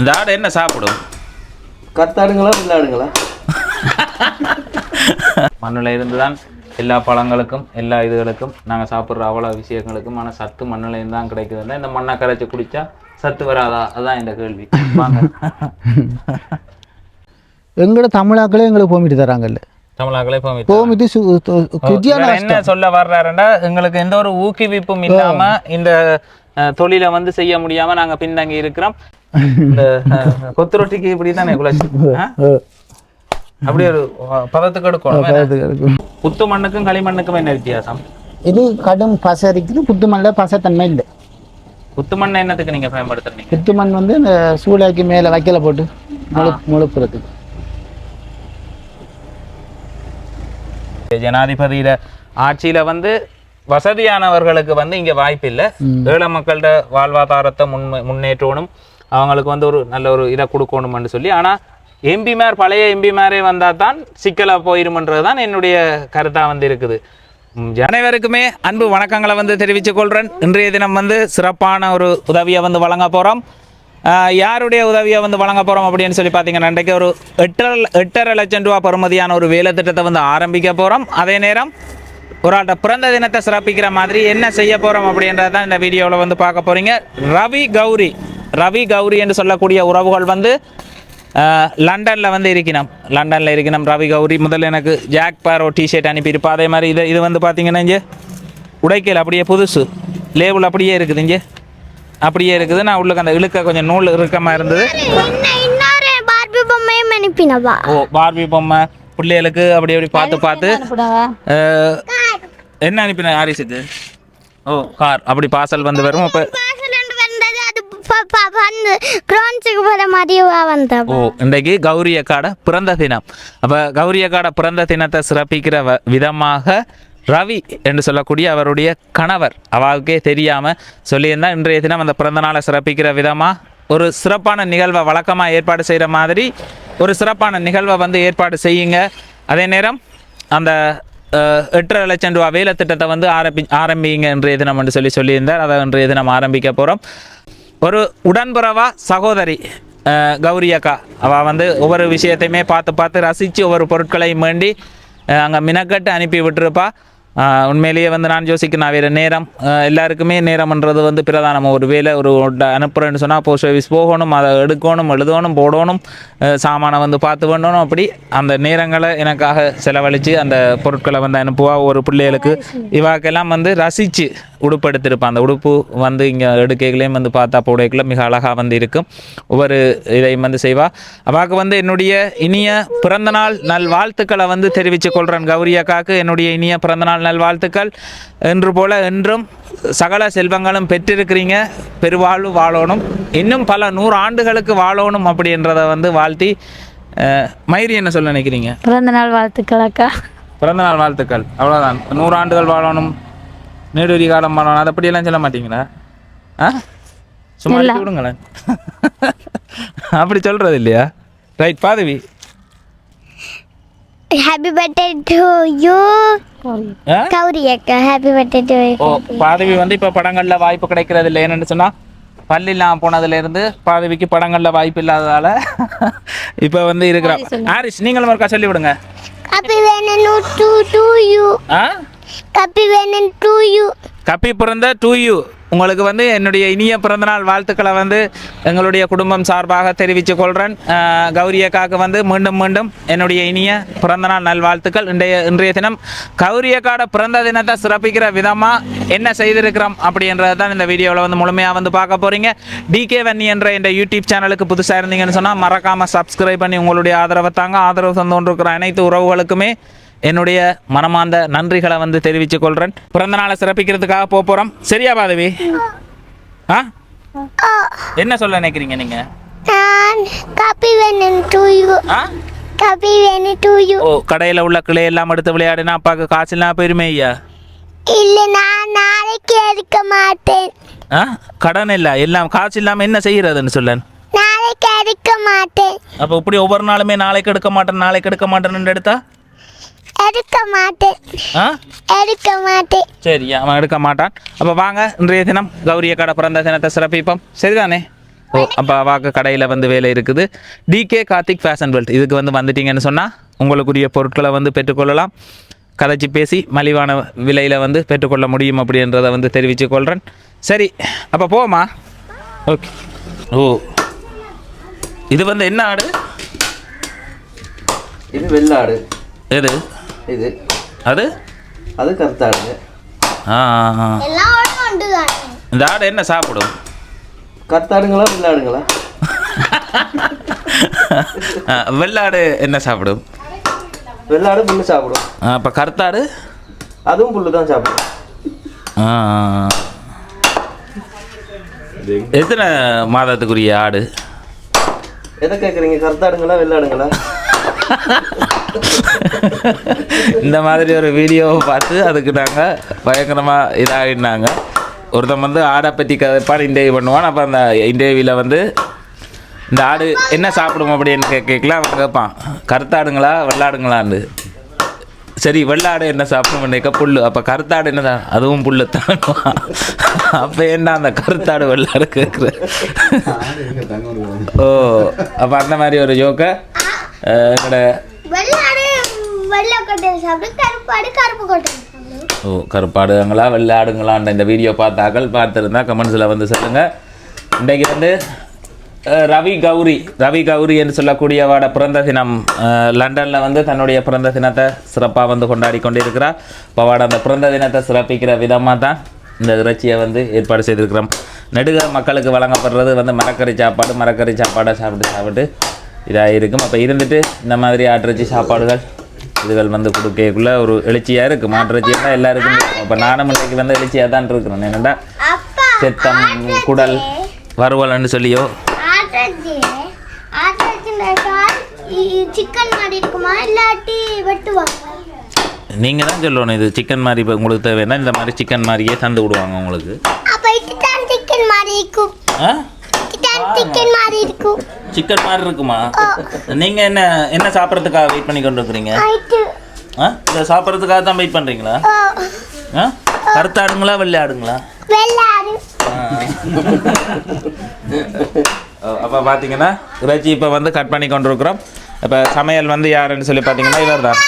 இந்த ஆடு என்ன சாப்பிடும்? கத்தாடுங்களா விளையாடுங்களா? மண்ணில் இருந்து தான் எல்லா பழங்களுக்கும் எல்லா இதுகளுக்கும் நாங்கள் சாப்பிட்ற அவ்வளோ விஷயங்களுக்கும் ஆனால் சத்து மண்ணில் தான் கிடைக்குதுன்னா இந்த மண்ணை கரைச்சி குடித்தா சத்து வராதா? அதுதான் இந்த கேள்வி. எங்களோட தமிழாக்களே எங்களுக்கு போமிட்டு தராங்கல்ல. தமிழாக்களே போமிட்டு என்ன சொல்ல வர்றாருன்னா, எங்களுக்கு எந்த ஒரு ஊக்குவிப்பும் இல்லாம இந்த தொழிலை வந்து செய்ய முடியாம நாங்க பின்தங்கி இருக்கிறோம். இந்த கொத்து ரொட்டிக்கு இப்படி தானே அப்படி ஒரு பதத்துக்கு எடுக்கணும். புத்து மண்ணுக்கும் களிமண்ணுக்கும் என்ன வித்தியாசம்? இது கடும் பசை இருக்குது, புத்து மண்ணில் பசைத்தன்மை இல்லை. புத்து மண்ணை என்னத்துக்கு நீங்க பயன்படுத்துறீங்க? புத்து மண் வந்து இந்த சூளைக்கு மேலே வைக்கல போட்டு முழுப்புறதுக்கு. ஜனாதிபதியில ஆட்சியில வந்து வசதியானவர்களுக்கு வந்து இங்க வாய்ப்பு இல்லை. ஏழை மக்களோட வாழ்வாதாரத்தை முன்னேற்றணும், அவங்களுக்கு வந்து ஒரு நல்ல ஒரு இதை கொடுக்கணும்னு சொல்லி. ஆனா எம்பிமார் பழைய எம்பிமாரே வந்தா தான் சிக்கலா போயிருமன்றது தான் என்னுடைய கருத்தா வந்து இருக்குது. அனைவருக்குமே அன்பு வணக்கங்களை வந்து தெரிவித்துக் கொள்றேன். இன்றைய தினம் வந்து சிறப்பான ஒரு உதவியை வந்து வழங்க போறோம். யாருடைய உதவியை வந்து வழங்க போகிறோம் அப்படின்னு சொல்லி பார்த்தீங்கன்னா, இன்றைக்கு ஒரு 8.5 லட்சம் ரூபா பெறுமதியான ஒரு வேலை திட்டத்தை வந்து ஆரம்பிக்க போகிறோம். அதே நேரம் ஒரு ஆட்ட பிறந்த தினத்தை சிறப்பிக்கிற மாதிரி என்ன செய்ய போகிறோம் அப்படின்றத தான் இந்த வீடியோவில் வந்து பார்க்க போகிறீங்க. ரவி கௌரி என்று சொல்லக்கூடிய உறவுகள் வந்து லண்டனில் வந்து இருக்கணும். ரவி கௌரி முதல்ல எனக்கு ஜாக் பாரோ டிஷர்ட் அனுப்பியிருப்பா. அதே மாதிரி இது வந்து பார்த்தீங்கன்னா இங்கே உடைக்கல் அப்படியே புதுசு லேபிள் அப்படியே இருக்குது, இங்கே அப்படியே இருக்குது. நான் உள்ளுக்கு அந்த இழுக்க கொஞ்சம் நூல் இறுக்கமாக இருந்தது. ஓ, பார்பி பொம்மை பிள்ளைகளுக்கு அப்படி அப்படி பார்த்து என்ன அனுப்பின ஆரிஸுக்கு? ஓ, கார் அப்படி பார்சல் வந்து வரும். அப்போ இன்றைக்கு கௌரி அக்காட பிறந்த தினம். அப்போ கௌரி அக்காட பிறந்த தினத்தை சிறப்பிக்கிற விதமாக ரவி என்று சொல்லக்கூடிய அவருடைய கணவர் அவாவுக்கே தெரியாமல் சொல்லியிருந்தால் இன்றைய தினம் அந்த பிறந்த நாளை சிறப்பிக்கிற விதமாக ஒரு சிறப்பான நிகழ்வை வழக்கமாக ஏற்பாடு செய்கிற மாதிரி ஒரு சிறப்பான நிகழ்வை வந்து ஏற்பாடு செய்யுங்க. அதே நேரம் அந்த 8.5 லட்சம் ரூபா வேலை திட்டத்தை வந்து ஆரம்பிங்க இன்றைய தினம் என்று சொல்லியிருந்தார். அதை இன்றைய தினம் ஆரம்பிக்க போகிறோம். ஒரு உடன்புறவா சகோதரி கௌரி அக்கா, அவள் வந்து ஒவ்வொரு விஷயத்தையுமே பார்த்து ரசித்து ஒவ்வொரு பொருட்களையும் வேண்டி அங்கே மினக்கட்டு அனுப்பி விட்டுருப்பா. உண்மையிலேயே வந்து நான் யோசிக்கிறேன், வேறு நேரம் எல்லாருக்குமே நேரம்ன்றது வந்து பிரதானம். ஒரு வேலை ஒரு அனுப்புகிறேன்னு சொன்னால் போஸ்ட் ஆஃபீஸ் போகணும், அதை எடுக்கணும், எழுதணும், போடணும், சாமானை வந்து பார்த்து வேண்டணும். அப்படி அந்த நேரங்களை எனக்காக செலவழித்து அந்த பொருட்களை வந்து அனுப்புவா. ஒரு பிள்ளைகளுக்கு இவாக்கெல்லாம் வந்து ரசித்து உடுப்பு எடுத்திருப்பான். அந்த உடுப்பு வந்து இங்கே எடுக்கைகளையும் வந்து பார்த்தா போடைக்குள்ள மிக அழகாக வந்து இருக்கும். ஒவ்வொரு இதையும் வந்து செய்வா. அவாக்கு வந்து என்னுடைய இனிய பிறந்தநாள் நல்வாழ்த்துக்களை வந்து தெரிவித்து கொள்கிறேன். கௌரி அக்காவுக்கு என்னுடைய இனிய பிறந்தநாள் நல்வாழ்த்துக்கள். என்று போல என்றும் சகல செல்வங்களும் பெற்றிருக்கிறீங்க, பெருவாழ்வு வாழணும், இன்னும் பல 100 ஆண்டுகளுக்கு வாழணும் அப்படின்றத வந்து வாழ்த்தி. மயிரி என்ன சொல்ல நினைக்கிறீங்க? பிறந்தநாள் வாழ்த்துக்கள் அக்கா. பிறந்தநாள் வாழ்த்துக்கள், அவ்வளோதான். 100 ஆண்டுகள் வாழணும், நீடுரி காலம் வாழணும், அதை அப்படியெல்லாம் சொல்ல மாட்டீங்களா? சும்மா விடுங்களேன். அப்படி சொல்றது இல்லையா? Right. Pathavi, happy birthday to you Gauri அக்கா. Happy birthday to you. ஓ, பாதவி வந்து இப்போ படங்களில் வாய்ப்பு கிடைக்கிறது இல்லை. என்னென்னு சொன்னால் பள்ளிலாம் போனதுலேருந்து பாதவிக்கு படங்களில் வாய்ப்பு இல்லாததால் இப்போ வந்து இருக்கிறோம். ஆரிஸ், நீங்களும் ஒருக்கா சொல்லி விடுங்க. ஹாப்பி வேணும் டு யூ. ஹாப்பி வேணும் டு யூ. கப்பி பிறந்த டு யூ. உங்களுக்கு வந்து என்னுடைய இனிய பிறந்தநாள் வாழ்த்துக்களை வந்து எங்களுடைய குடும்பம் சார்பாக தெரிவித்துக் கொள்கிறேன். கௌரி அக்காவுக்கு வந்து மீண்டும் என்னுடைய இனிய பிறந்தநாள் நல்வாழ்த்துக்கள். இன்றைய தினம் கௌரி அக்காவோட பிறந்த தினத்தை சிறப்பிக்கிற விதமாக என்ன செய்திருக்கிறோம் அப்படின்றத தான் இந்த வீடியோவில் வந்து முழுமையாக வந்து பார்க்க போகிறீங்க. டிகே வன்னி என்ற இந்த யூடியூப் சேனலுக்கு புதுசாக இருந்தீங்கன்னு சொன்னால் மறக்காமல் சப்ஸ்கிரைப் பண்ணி உங்களுடைய ஆதரவை தாங்க. ஆதரவு தந்து கொண்டிருக்கிற அனைத்து உறவுகளுக்குமே என்னுடைய மனமார்ந்த நன்றிகளை வந்து தெரிவித்துக் கொள்கிறேன். பிறந்த நாளை சிறப்பிக்கிறதுக்காக போகிறோம். சரியா பாதவி? என்ன சொல்ல நினைக்கிறீங்க நீங்க? காப்பி வேணும் டு யூ. காப்பி வேணும் டு யூ. ஓ, கடையில் உள்ள கிளை எல்லாம் எடுத்து விளையாடுனா அப்பாவுக்கு காய்ச்சல்னா பெருமை ஐயா? இல்லை, நான் நாளைக்கு எடுக்க மாட்டேன். கடன் இல்லை, எல்லாம் காய்ச்சல் இல்லாமல் என்ன செய்யறதுன்னு சொல்ல. நாளைக்கு எடுக்க மாட்டேன். அப்போ இப்படி ஒவ்வொரு நாளுமே நாளைக்கு எடுக்க மாட்டேன்னு எடுத்தா எடுக்க மாட்டேன். சரி, அவன் எடுக்க மாட்டான். அப்போ வாங்க இன்றைய தினம் கௌரி அக்காட பிறந்த தினத்தை சிறப்பிப்போம். சரிதானே? ஓ அப்போ அவாக்கு கடையில் வந்து வேலை இருக்குது. டிகே கார்த்திக் ஃபேஷன் வேர்ல்ட் இதுக்கு வந்து வந்துட்டீங்கன்னு சொன்னால் உங்களுக்குரிய பொருட்களை வந்து பெற்றுக்கொள்ளலாம். கதைச்சி பேசி மலிவான விலையில் வந்து பெற்றுக்கொள்ள முடியும் அப்படின்றத வந்து தெரிவித்து கொள்கிறேன். சரி அப்போ போமா. ஓகே. ஓ இது வந்து என்ன ஆடு? இது வெள்ளாடு. எது இது? அது அது கருத்தாடுங்க. இந்த ஆடு என்ன சாப்பிடும்? கருத்தாடுங்களா வெள்ளாடுங்களா? வெள்ளாடு என்ன சாப்பிடும்? வெள்ளாடு புல்லு சாப்பிடும். அப்போ கருத்தாடு? அதுவும் புல்லு தான் சாப்பிடும். எத்தனை மாதத்துக்குரிய ஆடு? எதை கேட்குறீங்க, கருத்தாடுங்களா வெள்ளாடுங்களா? இந்த மாதிரி ஒரு வீடியோவை பார்த்து அதுக்கு நாங்கள் பயங்கரமாக இதாகினாங்க. ஒருத்தன் வந்து ஆடை பற்றி கதைப்பாடு இன்டர்வியூ பண்ணுவான். அப்போ அந்த இன்டர்வியூவில் வந்து இந்த ஆடு என்ன சாப்பிடும் அப்படின்னு கேட்கலாம். அவன் கேட்பான் கருத்தாடுங்களா வெள்ளாடுங்களான்னு. சரி வெள்ளாடு என்ன சாப்பிடும் கேட்க புல்லு. அப்போ கருத்தாடு என்ன அதுவும் புல்லு தான். அப்போ என்ன அந்த கருத்தாடு வெள்ளாடு கேட்குற? ஓ அப்போ அந்த மாதிரி ஒரு ஜோக்கை என்னோட ஓ கருப்பாடுங்களா வெள்ளாடுங்களான்ற இந்த வீடியோ பார்த்தாக்கள் பார்த்துருந்தா கமெண்ட்ஸில் வந்து சொல்லுங்கள். இன்றைக்கு வந்து ரவி கௌரி என்று சொல்லக்கூடியவாட பிறந்த தினம் லண்டனில் வந்து தன்னுடைய பிறந்த தினத்தை சிறப்பாக வந்து கொண்டாடி கொண்டிருக்கிறார். இப்போ அவட அந்த பிறந்த தினத்தை சிறப்பிக்கிற விதமாக தான் இந்த இறைச்சியை வந்து ஏற்பாடு செய்திருக்கிறோம். நெடுக மக்களுக்கு வழங்கப்படுறது வந்து மரக்கறி சாப்பாடை சாப்பிட்டு இதாக இருக்கும். அப்போ இருந்துட்டு இந்த மாதிரி ஆட்டிறைச்சி சாப்பாடுகள் இதுகள் வந்து கொடுக்கக்குள்ள ஒரு எழுச்சியாக இருக்குது. மாட்டிறைச்சியாக தான் எல்லாருக்கும். இப்போ நானும் இன்றைக்கு வந்து எழுச்சியாக தான் இருக்கிறேன். என்னென்னா செத்தம் குடல் வறுவல்னு சொல்லியோ நீங்கள் தான் சொல்லணும். இது சிக்கன் மாதிரி இப்போ உங்களுக்கு தேவைன்னா இந்த மாதிரி சிக்கன் மாதிரியே தந்து விடுவாங்க உங்களுக்கு. சிக்கன் மாதிரி இருக்குமா? நீங்கள் என்ன சாப்பிட்றதுக்காக வெயிட் பண்ணி கொண்டு இருக்கிறீங்க? இதை சாப்பிட்றதுக்காக தான் வெயிட் பண்ணுறீங்களா? கருத்தாடுங்களா வெள்ளாடுங்களா? அப்போ பார்த்தீங்கன்னா இறைச்சி இப்போ வந்து கட் பண்ணி கொண்டு இருக்கிறோம். இப்போ சமையல் வந்து யாருன்னு சொல்லி பார்த்தீங்கன்னா இவர் தான்.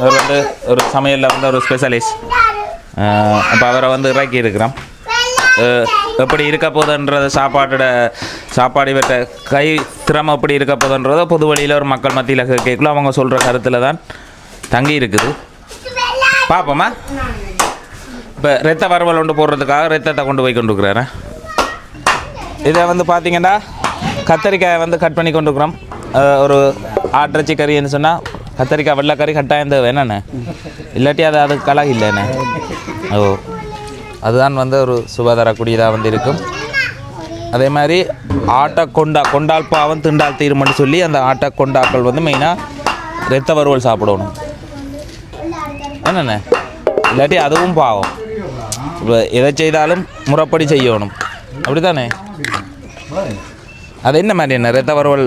அவர் வந்து ஒரு சமையலில் வந்து ஒரு ஸ்பெஷலிஸ்ட். அப்போ அவரை வந்து இறக்கி இருக்கிறோம். எப்படி இருக்க போதுன்றத சாப்பாடு இவற்றை கை திறமை எப்படி இருக்க போதுன்றதை பொது வழியில் ஒரு மக்கள் மத்தியில் கேட்கலாம். அவங்க சொல்கிற கருத்தில் தான் தங்கி இருக்குது. பார்ப்போமா. இப்போ ரத்த வறுவல் ஒன்று போடுறதுக்காக ரத்தத்தை கொண்டு போய் கொண்டு இருக்கிறேன். இதை வந்து பார்த்திங்கன்னா கத்தரிக்காயை வந்து கட் பண்ணி கொண்டு இருக்கிறோம். ஒரு ஆட்டிறைச்சி கறின்னு சொன்னால் கத்தரிக்காய் வெள்ளைக்கறி கட்டாயம் தேவை என்னென்ன, இல்லாட்டி அது கலகு இல்லைண்ணே. ஓ அதுதான் வந்து ஒரு சுகாதாரக்கூடியதாக வந்து இருக்கும். அதே மாதிரி கொண்டால் பாவம் திண்டால் தீரும்னு சொல்லி அந்த கொண்டாக்கள் வந்து மெயினாக ரத்த வறுவல் சாப்பிடணும் என்னென்ன, இல்லாட்டி அதுவும் பாவம். இப்போ எதை செய்தாலும் முறைப்படி செய்யணும், அப்படி தானே? அது என்ன மாதிரி என்ன ரத்த வறுவல்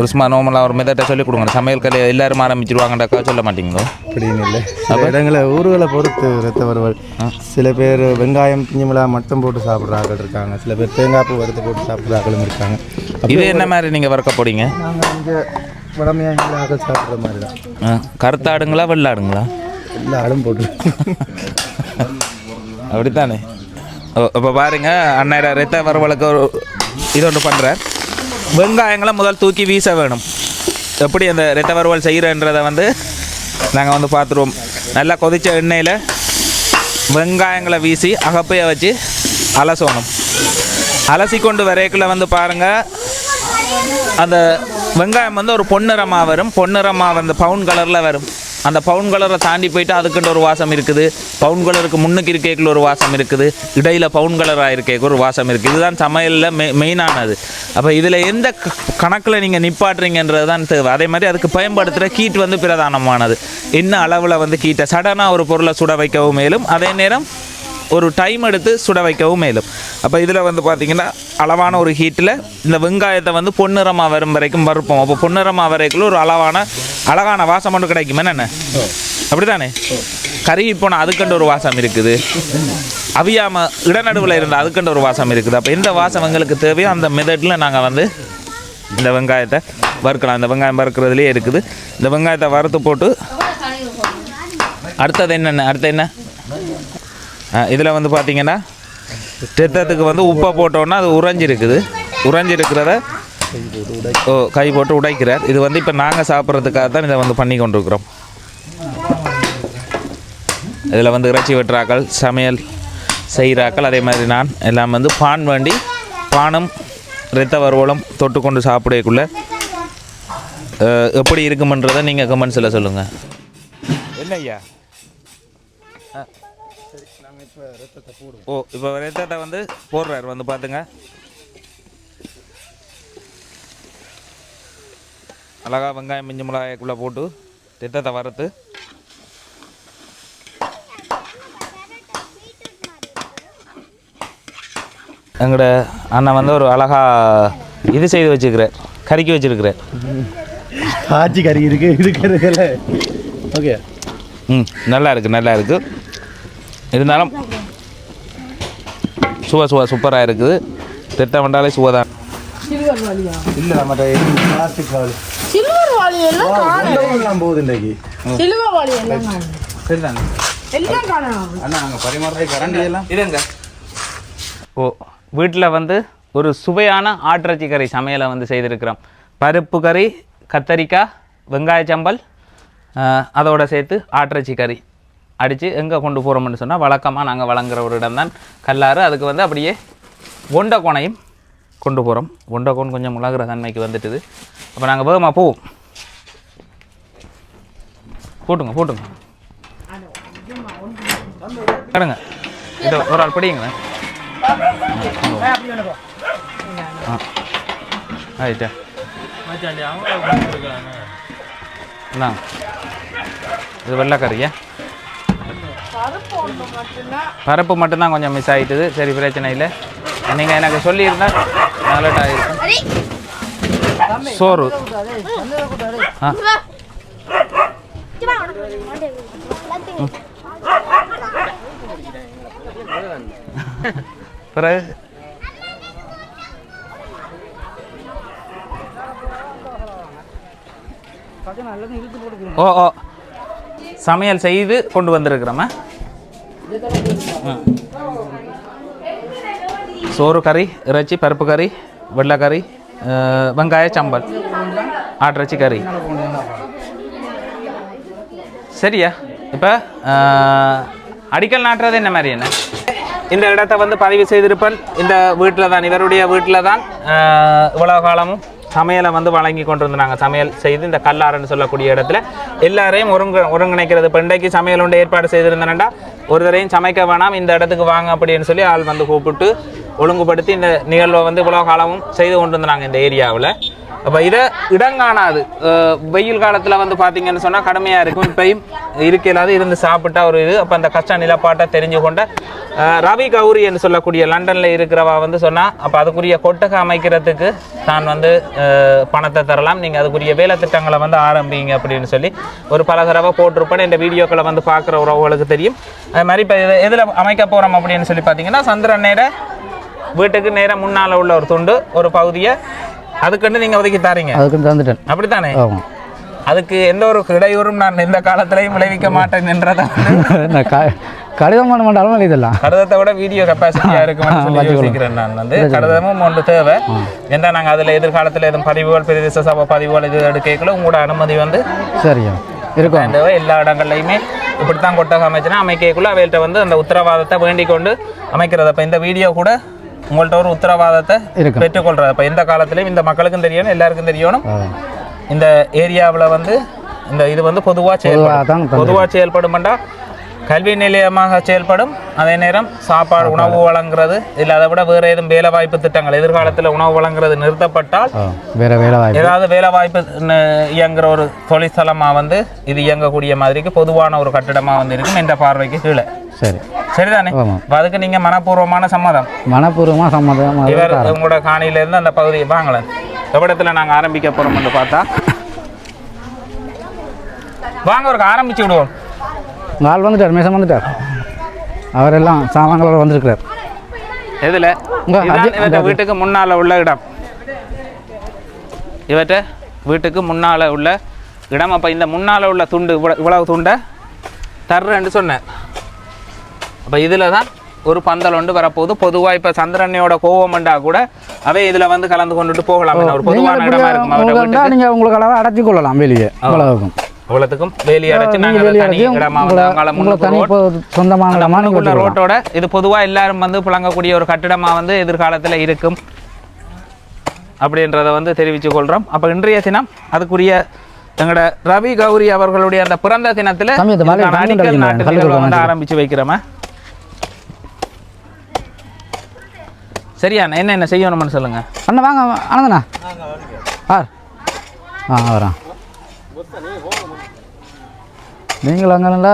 ஒரு சும்மா நோமலாக ஒரு மெதட்டை சொல்லிக் கொடுங்க. சமையல் கலை எல்லோரும் ஆரம்பிச்சிருவாங்கண்டாக்கா சொல்ல மாட்டீங்களோ? அப்படின்னு இல்லை, சில இடங்களை ஊர்களை பொறுத்து ரத்த வறுவல். சில பேர் வெங்காயம் திஞ்சமிளா மட்டும் போட்டு சாப்பிட்றாங்க இருக்காங்க, சில பேர் தேங்காய் பூ வறுத்து போட்டு சாப்பிட்றாங்களும் இருக்காங்க. இது என்ன மாதிரி நீங்கள் வறுக்க போறீங்க? நாங்கள் இங்கே வடமையாக சாப்பிட்ற மாதிரி தான். கருத்தாடுங்களா வெள்ளாடுங்களா? வெள்ளாடும் போட்டு அப்படித்தானே. இப்போ பாருங்க, அண்ணன் ரத்த வறுவலுக்கு ஒரு இது ஒன்று பண்ணுறேன். வெங்காயங்களை முதல் தூக்கி வீச வேணும். எப்படி அந்த ரத்த வறுவல் செய்கிறன்றதை வந்து நாங்கள் வந்து பார்த்துருவோம். நல்லா கொதித்த எண்ணெயில் வெங்காயங்களை வீசி அகப்பையை வச்சு அலசணும். அலசி கொண்டு வரைக்குள்ள வந்து பாருங்கள், அந்த வெங்காயம் வந்து ஒரு பொன்னிறமாக வரும். பொன்னிறமாக வந்து பவுன் கலரில் வரும். அந்த பவுன் கலரை தாண்டி போயிட்டு அதுக்குன்ற ஒரு வாசம் இருக்குது. பவுன் கலருக்கு முன்னுக்கு இருக்கேக்குள்ள ஒரு வாசம் இருக்குது, இடையில் பவுன் கலராக இருக்கேக்கு ஒரு வாசம் இருக்குது. இதுதான் சமையலில் மெயினானது. அப்போ இதில் எந்த கணக்கில் நீங்கள் நிப்பாட்டுறீங்கன்றது தான் தேவை. அதே மாதிரி அதுக்கு பயன்படுத்துகிற கீட் வந்து பிரதானமானது. என்ன அளவில் வந்து கீட்டை சடனாக ஒரு பொருளை சுட வைக்கவும் மேலும், அதே நேரம் ஒரு டைம் எடுத்து சுட வைக்கவும் மேலும். அப்போ இதில் வந்து பார்த்திங்கன்னா அளவான ஒரு ஹீட்டில் இந்த வெங்காயத்தை வந்து பொன்னிறமாக வரும் வரைக்கும் வறுப்போம். அப்போ பொன்னிறமாக வரைக்குள்ள ஒரு அழகான வாசம் ஒன்று கிடைக்கும். என்னென்ன அப்படி தானே? கறி போனால் அதுக்குன்ற ஒரு வாசம் இருக்குது. அவியாமல் இடநடுவில் இருந்த அதுக்குன்ற ஒரு வாசம் இருக்குது. அப்போ எந்த வாசம் எங்களுக்கு தேவையோ அந்த மெத்தடில் நாங்கள் வந்து இந்த வெங்காயத்தை வறுக்கலாம். இந்த வெங்காயம் வறுக்கிறதுலே இருக்குது. இந்த வெங்காயத்தை வறுத்து போட்டு அடுத்தது என்ன இதில் வந்து பார்த்திங்கன்னா ரத்தத்துக்கு வந்து உப்பை போட்டோன்னா அது உறைஞ்சிருக்கிறத கை போட்டு உடைக்கிறார். இது வந்து இப்போ நாங்கள் சாப்பிட்றதுக்காக தான் இதை வந்து பண்ணி கொண்டிருக்கிறோம். இதில் வந்து இறைச்சி வெட்டுறாக்கள், சமையல் செய்கிறாக்கள், அதே மாதிரி நான் எல்லாம் வந்து பான் வேண்டி பானும் இரத்த வறுவலும் தொட்டு கொண்டு சாப்பிடக்குள்ள எப்படி இருக்குமன்றதை நீங்கள் கமெண்ட்ஸில் சொல்லுங்கள். என்ன ஐயா? இப்போ ரத்தத்தை வந்து போடுறாரு வந்து பார்த்துங்க. அழகா வெங்காயம் மிஞ்சி மிளகாய்க்குள்ளே போட்டு ரத்தத்தை வறுத்து எங்களோட அண்ணன் வந்து ஒரு அழகா இது செய்து வச்சுருக்கிறார், கறிக்கி வச்சுருக்கிறார். ஆச்சி கறி இருக்குல்ல. ஓகே. நல்லா இருக்குது. இருந்தாலும் சூப்பராக இருக்குது. தெத்த வந்தாலே சுவதான். இல்லை நம்மகிட்ட பிளாஸ்டிக் வாலி சில்வர் வாலி எல்லாம் போகுது இன்றைக்கு. சில்வர் வாலி எல்லாம் சரிதாங்க எல்லாம் காணோம். அண்ணா நாங்கள் பரிமாறதை கரண்டி எல்லாம் இதுங்க. வீட்டில் வந்து ஒரு சுவையான ஆட்டிறைச்சி கறி சமையலை வந்து செய்திருக்கிறோம். பருப்பு கறி, கத்தரிக்காய், வெங்காய சம்பல், அதோடு சேர்த்து ஆட்டிறைச்சி கறி அடித்து எங்கே கொண்டு போகிறோம்னு சொன்னால் வழக்கமாக நாங்கள் வழங்குற ஒரு இடம் தான் கல்லாறு. அதுக்கு வந்து அப்படியே ஒண்டக்கோனையும் கொண்டு போகிறோம். ஒண்டக்கோன் கொஞ்சம் உலகிற தன்மைக்கு வந்துட்டுது. அப்போ நாங்கள் வேகமாக போவோம். போட்டுங்க கடங்க. இதை ஒரு ஆள் பிடிங்களேன். ஆயிட்டா இது வெள்ளைக்கறியா? பருப்பு மட்டும்தான் கொஞ்சம் மிஸ் ஆகிட்டுது. சரி, பிரச்சனை இல்லை. நீங்கள் எனக்கு சொல்லியிருந்தால் நல்லட்டாக இருக்கும். சோறு பிறகு சமையல் செய்து கொண்டு வந்திருக்கிறோமா? சோறு, கறி, இறைச்சி, பருப்பு கறி, வெள்ளைக்கறி, வெங்காய சம்பல், ஆட்டிறைச்சி கறி. சரியா? இப்போ அடிக்கல் நாட்டுறது என்ன மாதிரி? என்ன இந்த இடத்த வந்து பதிவு செய்திருப்பேன். இந்த வீட்டில் தான், இவருடைய வீட்டில் தான் இவ்வளோ காலமும் சமையலை வந்து வழங்கி கொண்டு வந்து நாங்கள் சமையல் செய்து இந்த கல்லாறுன்னு சொல்லக்கூடிய இடத்துல எல்லாரையும் ஒருங்கிணைக்கிறது. இப்போ இன்றைக்கு சமையல் ஒன்று ஏற்பாடு செய்திருந்தேன்டா, ஒருத்தரையும் சமைக்க வேணாம், இந்த இடத்துக்கு வாங்க அப்படின்னு சொல்லி ஆள் வந்து கூப்பிட்டு ஒழுங்குபடுத்தி இந்த நிகழ்வை வந்து இவ்வளோ காலமும் செய்து கொண்டு இருந்தாங்க இந்த ஏரியாவில். அப்போ இதை இடங்காணாது. வெயில் காலத்தில் வந்து பார்த்திங்கன்னு சொன்னால் கடுமையாக இருக்கும். இப்பையும் இருக்கையிலாது இருந்து சாப்பிட்டா ஒரு இது. அப்போ அந்த கஷ்ட நிலப்பாட்டை தெரிஞ்சு கொண்ட ரவி கௌரி என்று சொல்லக்கூடிய லண்டனில் இருக்கிறவா வந்து சொன்னால், அப்போ அதுக்குரிய கொட்டகை அமைக்கிறதுக்கு நான் வந்து பணத்தை தரலாம், நீங்கள் அதுக்குரிய வேலை திட்டங்களை வந்து ஆரம்பிங்க அப்படின்னு சொல்லி ஒரு பல தடவை போட்டிருப்பேன். இந்த வீடியோக்களை வந்து பார்க்குற உறவுகளுக்கு தெரியும். அது மாதிரி இப்போ எதில் அமைக்க போகிறோம் அப்படின்னு சொல்லி பார்த்தீங்கன்னா, சந்திரன் நேர வீட்டுக்கு நேரம் முன்னால் உள்ள ஒரு துண்டு ஒரு பகுதியை அதுக்குன்னு நீங்கள் ஒதுக்கி தாரீங்க. அதுக்கு தந்துட்டேன். அப்படித்தானே? அதுக்கு எந்த ஒரு இடையூறும் நான் எந்த காலத்திலையும் விளைவிக்க மாட்டேன் என்றதை கடிதம் பண்ண மாட்டாலும் இதெல்லாம் கடிதத்தை விட வீடியோ கெப்பாசிட்டியாக இருக்குன்னு யோசிக்கிறேன். நான் வந்து கடிதமும் ஒன்று தேவை. ஏன்னா நாங்கள் அதில் எதிர்காலத்தில் எதுவும் பதிவுகள், பிரதேச சபை பதிவுகள் இது எடுக்கல உங்களோட அனுமதி வந்து சரியா இருக்கும். எல்லா இடங்கள்லையுமே இப்படித்தான் கொட்டகை அமைச்சுன்னா அமைக்கக்குள்ள அவைகிட்ட வந்து அந்த உத்தரவாதத்தை வேண்டிக் கொண்டு அமைக்கிறது. அப்போ இந்த வீடியோ கூட உங்கள்கிட்ட ஒரு உத்தரவாதத்தை பெற்றுக்கொள்றது. அப்போ எந்த காலத்திலையும் இந்த மக்களுக்கும் தெரியணும், எல்லாருக்கும் தெரியணும். இந்த ஏரியாவில் வந்து இந்த இது வந்து பொதுவாக செயல்படும்டா, கல்வி நிலையமாக செயல்படும். அதே நேரம் சாப்பாடு, உணவு வழங்குறது இல்லை, அதை விட வேறு எதுவும் வேலை வாய்ப்பு திட்டங்கள் எதிர்காலத்தில் உணவு வழங்குறது நிறுத்தப்பட்டால் ஏதாவது வேலை வாய்ப்பு இயங்குகிற ஒரு தொழிற்சலமாக வந்து இது இயங்கக்கூடிய மாதிரிக்கு பொதுவான ஒரு கட்டிடமாக வந்து இருக்கும் என்ற பார்வைக்கு கீழே. சரி, சரிதானே? அதுக்கு நீங்கள் மனப்பூர்வமான சம்மதம்? மனப்பூர்வமாக சம்மதம். இவர் உங்களோட காணியிலேருந்து அந்த பகுதியை வாங்கலை. எவ்விடத்தில் நாங்கள் ஆரம்பிக்க போகிறோம்னு பார்த்தா, வாங்க ஒரு ஆரம்பிச்சு விடுவோம். ஆள் வந்துட்டார், மேசம் வந்துட்டார். அவரெல்லாம் சாமான்களோட வந்திருக்கிறார். எதில் இவற்ற வீட்டுக்கு முன்னால் உள்ள இடம், இவற்ற வீட்டுக்கு முன்னால் உள்ள இடம். அப்போ இந்த முன்னால் உள்ள துண்டு இவ்வளவு துண்டை தர்றேன்னு சொன்னேன். அப்போ இதில் தான் ஒரு பந்தல் ஒன்று வரப்போகுது. பொதுவாக இப்போ சந்திரனையோட கோவம்ண்டா கூட அவை இதில் வந்து கலந்து கொண்டுட்டு போகலாம். ஒரு பொதுவான இடமா இருக்கும். நீங்கள் உங்களுக்கு அளவை அடைச்சி கொள்ளலாம் வெளியே. அவ்வளோக்கும் அவ்வளோத்துக்கும் வேலி அடைச்சு சொந்தமான இடமான ரோட்டோட இது பொதுவாக எல்லாரும் வந்து புழங்கக்கூடிய ஒரு கட்டிடமாக வந்து எதிர்காலத்தில் இருக்கும் அப்படின்றத வந்து தெரிவித்து கொள்கிறோம். அப்போ இன்றைய தினம் அதுக்குரிய எங்களோட ரவி கௌரி அவர்களுடைய அந்த பிறந்த தினத்தில் அடிக்கல் நாட்டு நிகழ்வை வந்து ஆரம்பித்து வைக்கிறோமா? சரியா? என்ன செய்யணும்னு சொல்லுங்க. அண்ணா வாங்க ஆனந்தண்ணா. வரான். நீங்கள் அங்கேங்களா?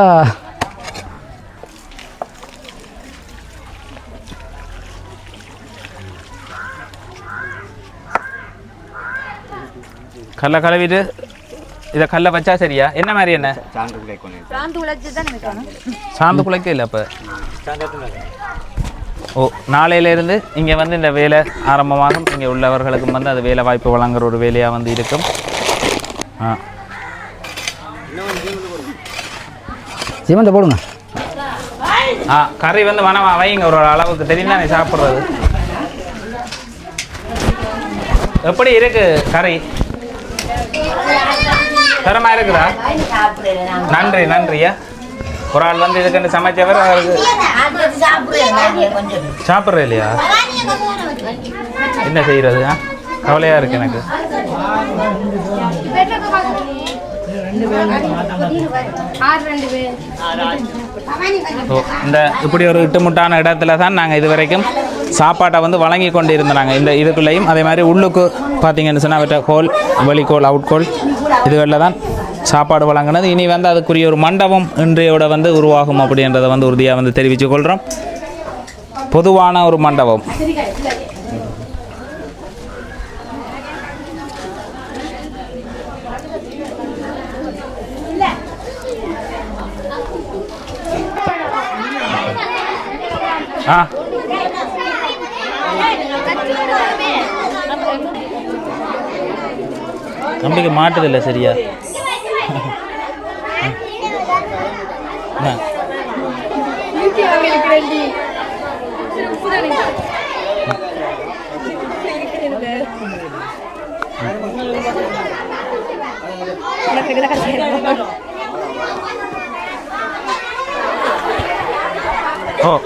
கல்லை கழுவிட்டு இதை கல்லை வச்சா சரியா? என்ன மாதிரி என்ன சாந்து குலைக்க இல்லை? அப்போ நாளையிலேருந்து இங்கே வந்து இந்த வேலை ஆரம்பமாகும். இங்கே உள்ளவர்களுக்கும் வந்து அது வேலை வாய்ப்பு வழங்குற ஒரு வேலையாக வந்து இருக்கும். சிமெண்ட்டை போடுங்க. கறி வந்து மனமா வைங்க ஒரு அளவுக்கு தெரியும் தானே சாப்பிட்றது. எப்படி இருக்கு கறி? தரமாக இருக்குதா? நன்றியா. ஒரு ஆள் வந்து இதுக்கு சமைச்சவர் அவருக்கு சாப்பிட்றது இல்லையா? என்ன செய்யறது? கவலையாக இருக்கு எனக்கு. இந்த இப்படி ஒரு இட்டுமுட்டான இடத்துல தான் நாங்கள் இது வரைக்கும் சாப்பாட்டை வந்து வழங்கி கொண்டு இருந்தோம். இந்த இதுக்குள்ளேயும் அதே மாதிரி உள்ளுக்கு பார்த்தீங்கன்னு சொன்னால் அவற்றை கோல், வெளிக்கோல், அவுட்கோல் இதுகளில் தான் சாப்பாடு வழங்கினது. இனி வந்து அதுக்குரிய ஒரு மண்டபம் இன்றையோட வந்து உருவாகும் அப்படின்றத வந்து உறுதியாக வந்து தெரிவித்து கொள்கிறோம். பொதுவான ஒரு மண்டபம். நம்பிக்கை மாட்டுதில்லை சரியா?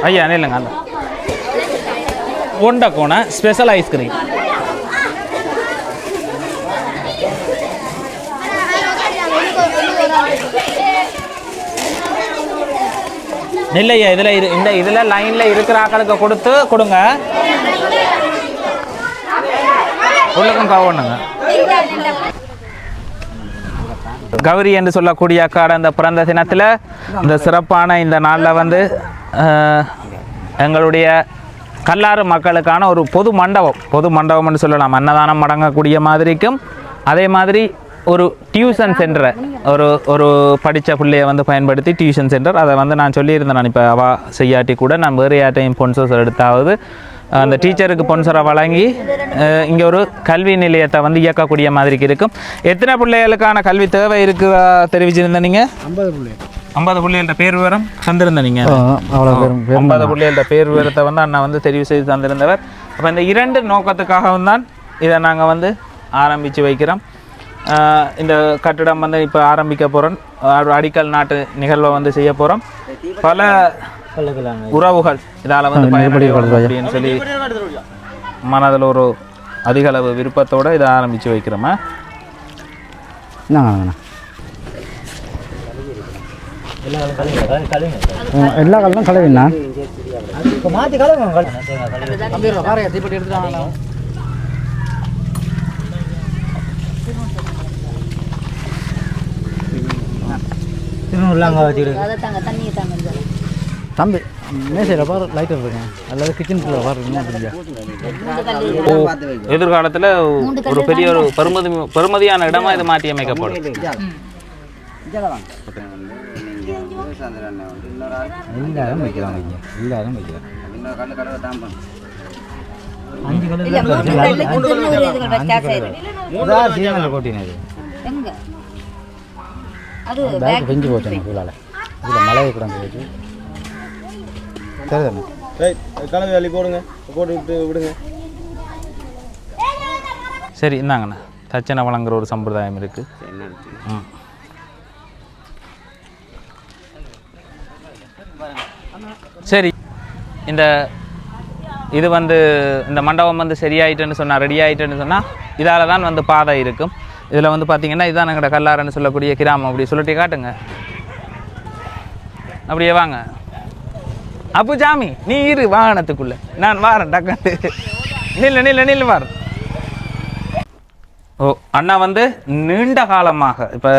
ஐயா இல்லைங்க அந்த ஒண்டக்கோண ஸ்பெஷல் ஐஸ்கிரீம். இல்லையா? இதில் லைனில் இருக்கிற ஆக்களுக்கு கொடுங்க. உள்ளக்கும் கவனுங்க. கௌரி என்று சொல்லக்கூடிய அக்காட இந்த பிறந்த தினத்தில் இந்த சிறப்பான இந்த நாளில் வந்து எங்களுடைய கல்லாறு மக்களுக்கான ஒரு பொது மண்டபம்னு சொல்லலாம். அன்னதானம் அடங்கக்கூடிய மாதிரிக்கும் அதே மாதிரி ஒரு டியூஷன் சென்டரை ஒரு படித்த பிள்ளையை வந்து பயன்படுத்தி டியூஷன் சென்டர் அதை வந்து நான் சொல்லியிருந்தேன். நான் இப்போ அவா செய்யாட்டி கூட நான் வேறு யார்ட்டையும் ஸ்பான்சர்ஸ் எடுத்தாவது அந்த டீச்சருக்கு ஸ்பான்சரை வழங்கி இங்கே ஒரு கல்வி நிலையத்தை வந்து இயக்கக்கூடிய மாதிரிக்கு இருக்கும். எத்தனை பிள்ளைகளுக்கான கல்வி தேவை இருக்குதா தெரிவிச்சிருந்தேன்? நீங்கள் 50 பிள்ளைகள பேர் விவரம் தந்திருந்தேன். நீங்கள் 50 பிள்ளைகள பேர் விவரத்தை வந்து அண்ணா வந்து தெரிவு செய்து தந்திருந்தவர். அப்போ இந்த 2 நோக்கத்துக்காகவும் தான் இதை நாங்கள் வந்து ஆரம்பித்து வைக்கிறோம். இந்த கட்டிடம் வந்து இப்போ ஆரம்பிக்க போகிறோம். அடிக்கல் நாட்டு நிகழ்வை வந்து செய்ய போகிறோம். பல உறவுகள் இதால் வந்து அப்படின்னு சொல்லி மனதில் ஒரு அதிகளவு விருப்பத்தோடு இதை ஆரம்பித்து வைக்கிறோமா? எல்லா காலம் கலவிண்ணா தம்பி மேசையில் பாரு லைட்டர் இருக்கேன் அல்லது கிச்சனுக்குள்ள பாரு. எதிர்காலத்தில் ஒரு பெரிய ஒரு பெருமதியான இடமா இது மாற்றி அமைக்கப்படும். எல்லாரும் வைக்கிறாங்க இங்கே எல்லாரும் வைக்கிறாங்க 5 கலர் கொட்டினது பேக் பெஞ்சு போச்சு ஃபுல்லால் இதில் மழை கூட போச்சு சரிதானே கலவை அள்ளி போடுங்க போட்டு விட்டு விடுங்க. சரி இந்தாங்கண்ணா தட்சணை வழங்குற ஒரு சம்பிரதாயம் இருக்குது. ம் சரி இந்த இது வந்து இந்த மண்டபம் வந்து சரியாயிட்டுன்னு சொன்னால் ரெடி ஆகிட்டுன்னு சொன்னால் இதால் தான் வந்து பாதை இருக்கும். இதில் வந்து பார்த்திங்கன்னா இதுதான் எங்களோட கல்லாறுன்னு சொல்லக்கூடிய கிராமம். அப்படி சொல்லிட்டு காட்டுங்க, அப்படியே வாங்க. அப்பு சாமி நீ இரு வாகனத்துக்குள்ளே, நான் வாரேன் டக்குன்னு. நில்லு வாரேன். ஓ அண்ணா வந்து நீண்ட காலமாக இப்போ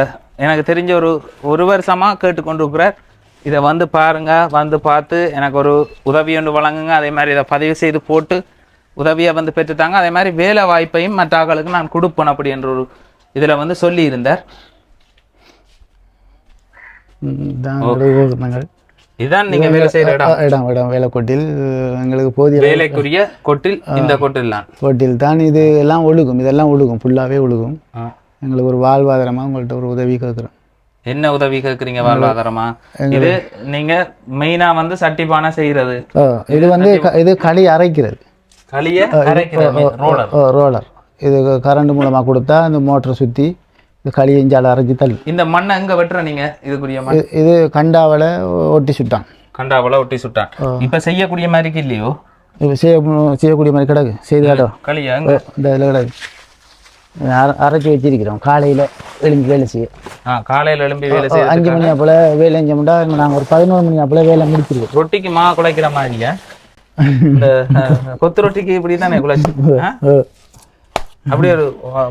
எனக்கு தெரிஞ்ச ஒரு வருஷமாக கேட்டுக்கொண்டிருக்கிறார். இதை வந்து பாருங்கள், வந்து பார்த்து எனக்கு ஒரு உதவி ஒன்று வழங்குங்க, அதே மாதிரி இதை பதிவு செய்து போட்டு உதவியை வந்து பெற்றுட்டாங்க. அதே மாதிரி வேலை வாய்ப்பையும் மற்ற ஆட்களுக்கு நான் கொடுப்பேன் அப்படி என்ற ஒரு இதில் வந்து சொல்லியிருந்தார். இதுதான் நீங்கள் வேலை செய்கிற இடம் வேலைக்கோட்டில் எங்களுக்கு போதிய வேலைக்குரிய கொட்டில். இந்த கொட்டில் தான் இது எல்லாம் ஒழுகும், இதெல்லாம் ஒழுகும், ஃபுல்லாகவே ஒழுகும். எங்களுக்கு ஒரு வாழ்வாதாரமாக உங்கள்கிட்ட ஒரு உதவி கேட்குறோம். என்ன உதவி கேட்குறீங்க வாழ்வாதாரமா? இது நீங்க மெயினா வந்து சட்டி பானை செய்யறது. இது வந்து இது களி அரைக்கிறது, ரோலர். இது கரண்ட் மூலமா கொடுத்தா இந்த மோட்டரை சுற்றி இந்த களியை இஞ்சால அரைச்சி தள்ளி. இந்த மண்ணை எங்க வெட்டுற நீங்க? இதுக்குரிய இது கண்டாவலை ஒட்டி சுட்டான். கண்டாவலை ஒட்டி சுட்டான். இப்ப செய்யக்கூடிய மாதிரி இல்லையோ? இப்போ செய்யக்கூடிய மாதிரி கிடக்கு. செய்து காட்டும் களியா இந்த இதில் கிடக்கு. அரைச்சி வச்சிருக்கிறோம். காலையில் எழும்பி வேலை செய்ய. காலையில் எழும்பி வேலை செய்ய 5 மணி போல் வேலை செஞ்சோம்னா நாங்கள் ஒரு 11 மணி போல் வேலை முடிச்சிருக்கோம். ரொட்டிக்கு மா குழைக்கிற மாதிரியா? இந்த கொத்து ரொட்டிக்கு இப்படி தானே குழைச்சி அப்படி ஒரு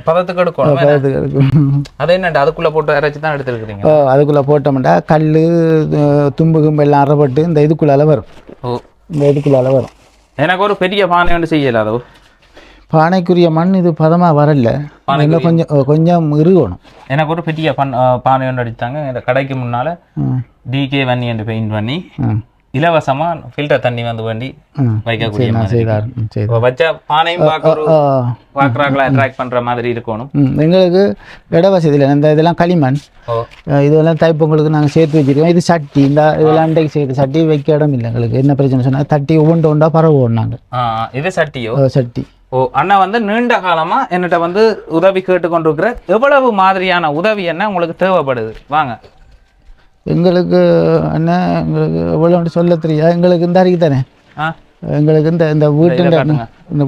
பதத்துக்கு எடுக்கணும். அது என்னண்டா அதுக்குள்ளே போட்டு அரைச்சி தான் எடுத்துருக்குறீங்க? அதுக்குள்ளே போட்டோம்னா கல் தும்பு கும்பு எல்லாம் அரைப்பட்டு இந்த இதுக்குள்ளால வரும். இந்த இதுக்குள்ளால வரும். எனக்கு ஒரு பெரிய பானை ஒன்று செய்யல. அதோ பானைக்குரிய மண் இது பதமாக வரல, கொஞ்சம் இருக்கணும். எனக்கு ஒரு பெரிய பானை ஒன்று அடித்தாங்க. இந்த கடைக்கு முன்னால் DK வன்னி என்று பெயிண்ட் பண்ணி இலவசமாக ஃபில்டர் தண்ணி வந்து வேண்டி வைக்கக்கூடிய வச்சா பானையும் பார்க்குறாங்களா அட்ராக்ட் பண்ணுற மாதிரி இருக்கணும். எங்களுக்கு இட வசதியில் இந்த இதெல்லாம் களிமண், இதெல்லாம் தைப்பொங்கலுக்கு நாங்கள் சேர்த்து வச்சுருக்கோம். இது சட்டி, இந்த இதெல்லாம் இன்றைக்கு செய்யுது சட்டி வைக்க இடம் இல்லை எங்களுக்கு. என்ன பிரச்சனை சொன்னால் தட்டி ஒவ்வொன்றா பரவோம் நாங்கள். இது சட்டியோ? சட்டி. ஓ அண்ணா வந்து நீண்ட காலமாக என்னட்ட வந்து உதவி கேட்டுக்கொண்டிருக்கிற எவ்வளவு மாதிரியான உதவி என்ன உங்களுக்கு தேவைப்படுது? வாங்க. எங்களுக்கு அண்ணன் எங்களுக்கு எவ்வளோ சொல்ல தெரியாது. எங்களுக்கு இந்த அறிக்கை தானே எங்களுக்கு இந்த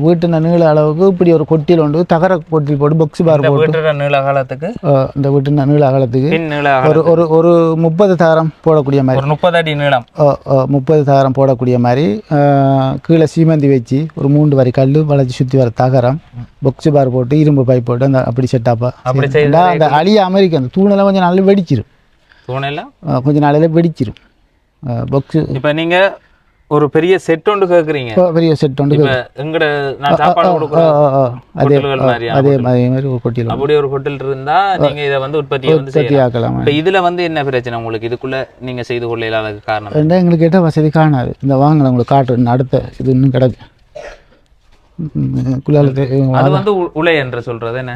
வீட்டின் நீள அளவுக்கு இப்படி ஒரு கொட்டியில் உண்டு, தகர கொட்டில் போட்டு பாக்ஸ் பார் போட்டு நீள காலத்துக்கு இந்த வீட்டின் நீள அகலத்துக்கு ஒரு 30 தகரம் போடக்கூடிய மாதிரி, 30 அடி நீளம் 30 தகரம் போடக்கூடிய மாதிரி கீழே சீமந்தி வச்சு ஒரு 3 வரி கல் வளைச்சி சுற்றி வர தகரம் பாக்ஸ் பார் போட்டு இரும்பு பைப் போட்டு அந்த அப்படி செட்டாப்பா அப்படி செய்யலாம். அந்த அழிய அமெரிக்கா அந்த தூணெல்லாம் கொஞ்சம் நாளில் வெடிச்சிடும். தூணெல்லாம் கொஞ்சம் நாளில் வெடிச்சிடும் பாக்ஸு. இப்போ நீங்கள் ஒரு பெரிய செட் ஒன்று கேட்குறீங்க? பெரிய செட் ஒன்று எங்கட நான் சாப்பாடு கொடுக்குறேன் அதே மாதிரி ஒரு கொட்டில், அப்படி ஒரு கொட்டில் இருந்தா நீங்க இதை வந்து உற்பத்தி ஆக்கலாம். இப்போ இதுல வந்து என்ன பிரச்சனை உங்களுக்கு? இதுக்குள்ள நீங்க செய்து கொள்ள இல்லாத காரணம் என்ன? எங்களுக்கு கேட்டால் வசதி காணாது. இந்த வாங்கலாம் உங்களுக்கு காட்டு அடுத்த இது இன்னும் கிடக்கு. அது வந்து உலை என்று சொல்றது என்ன?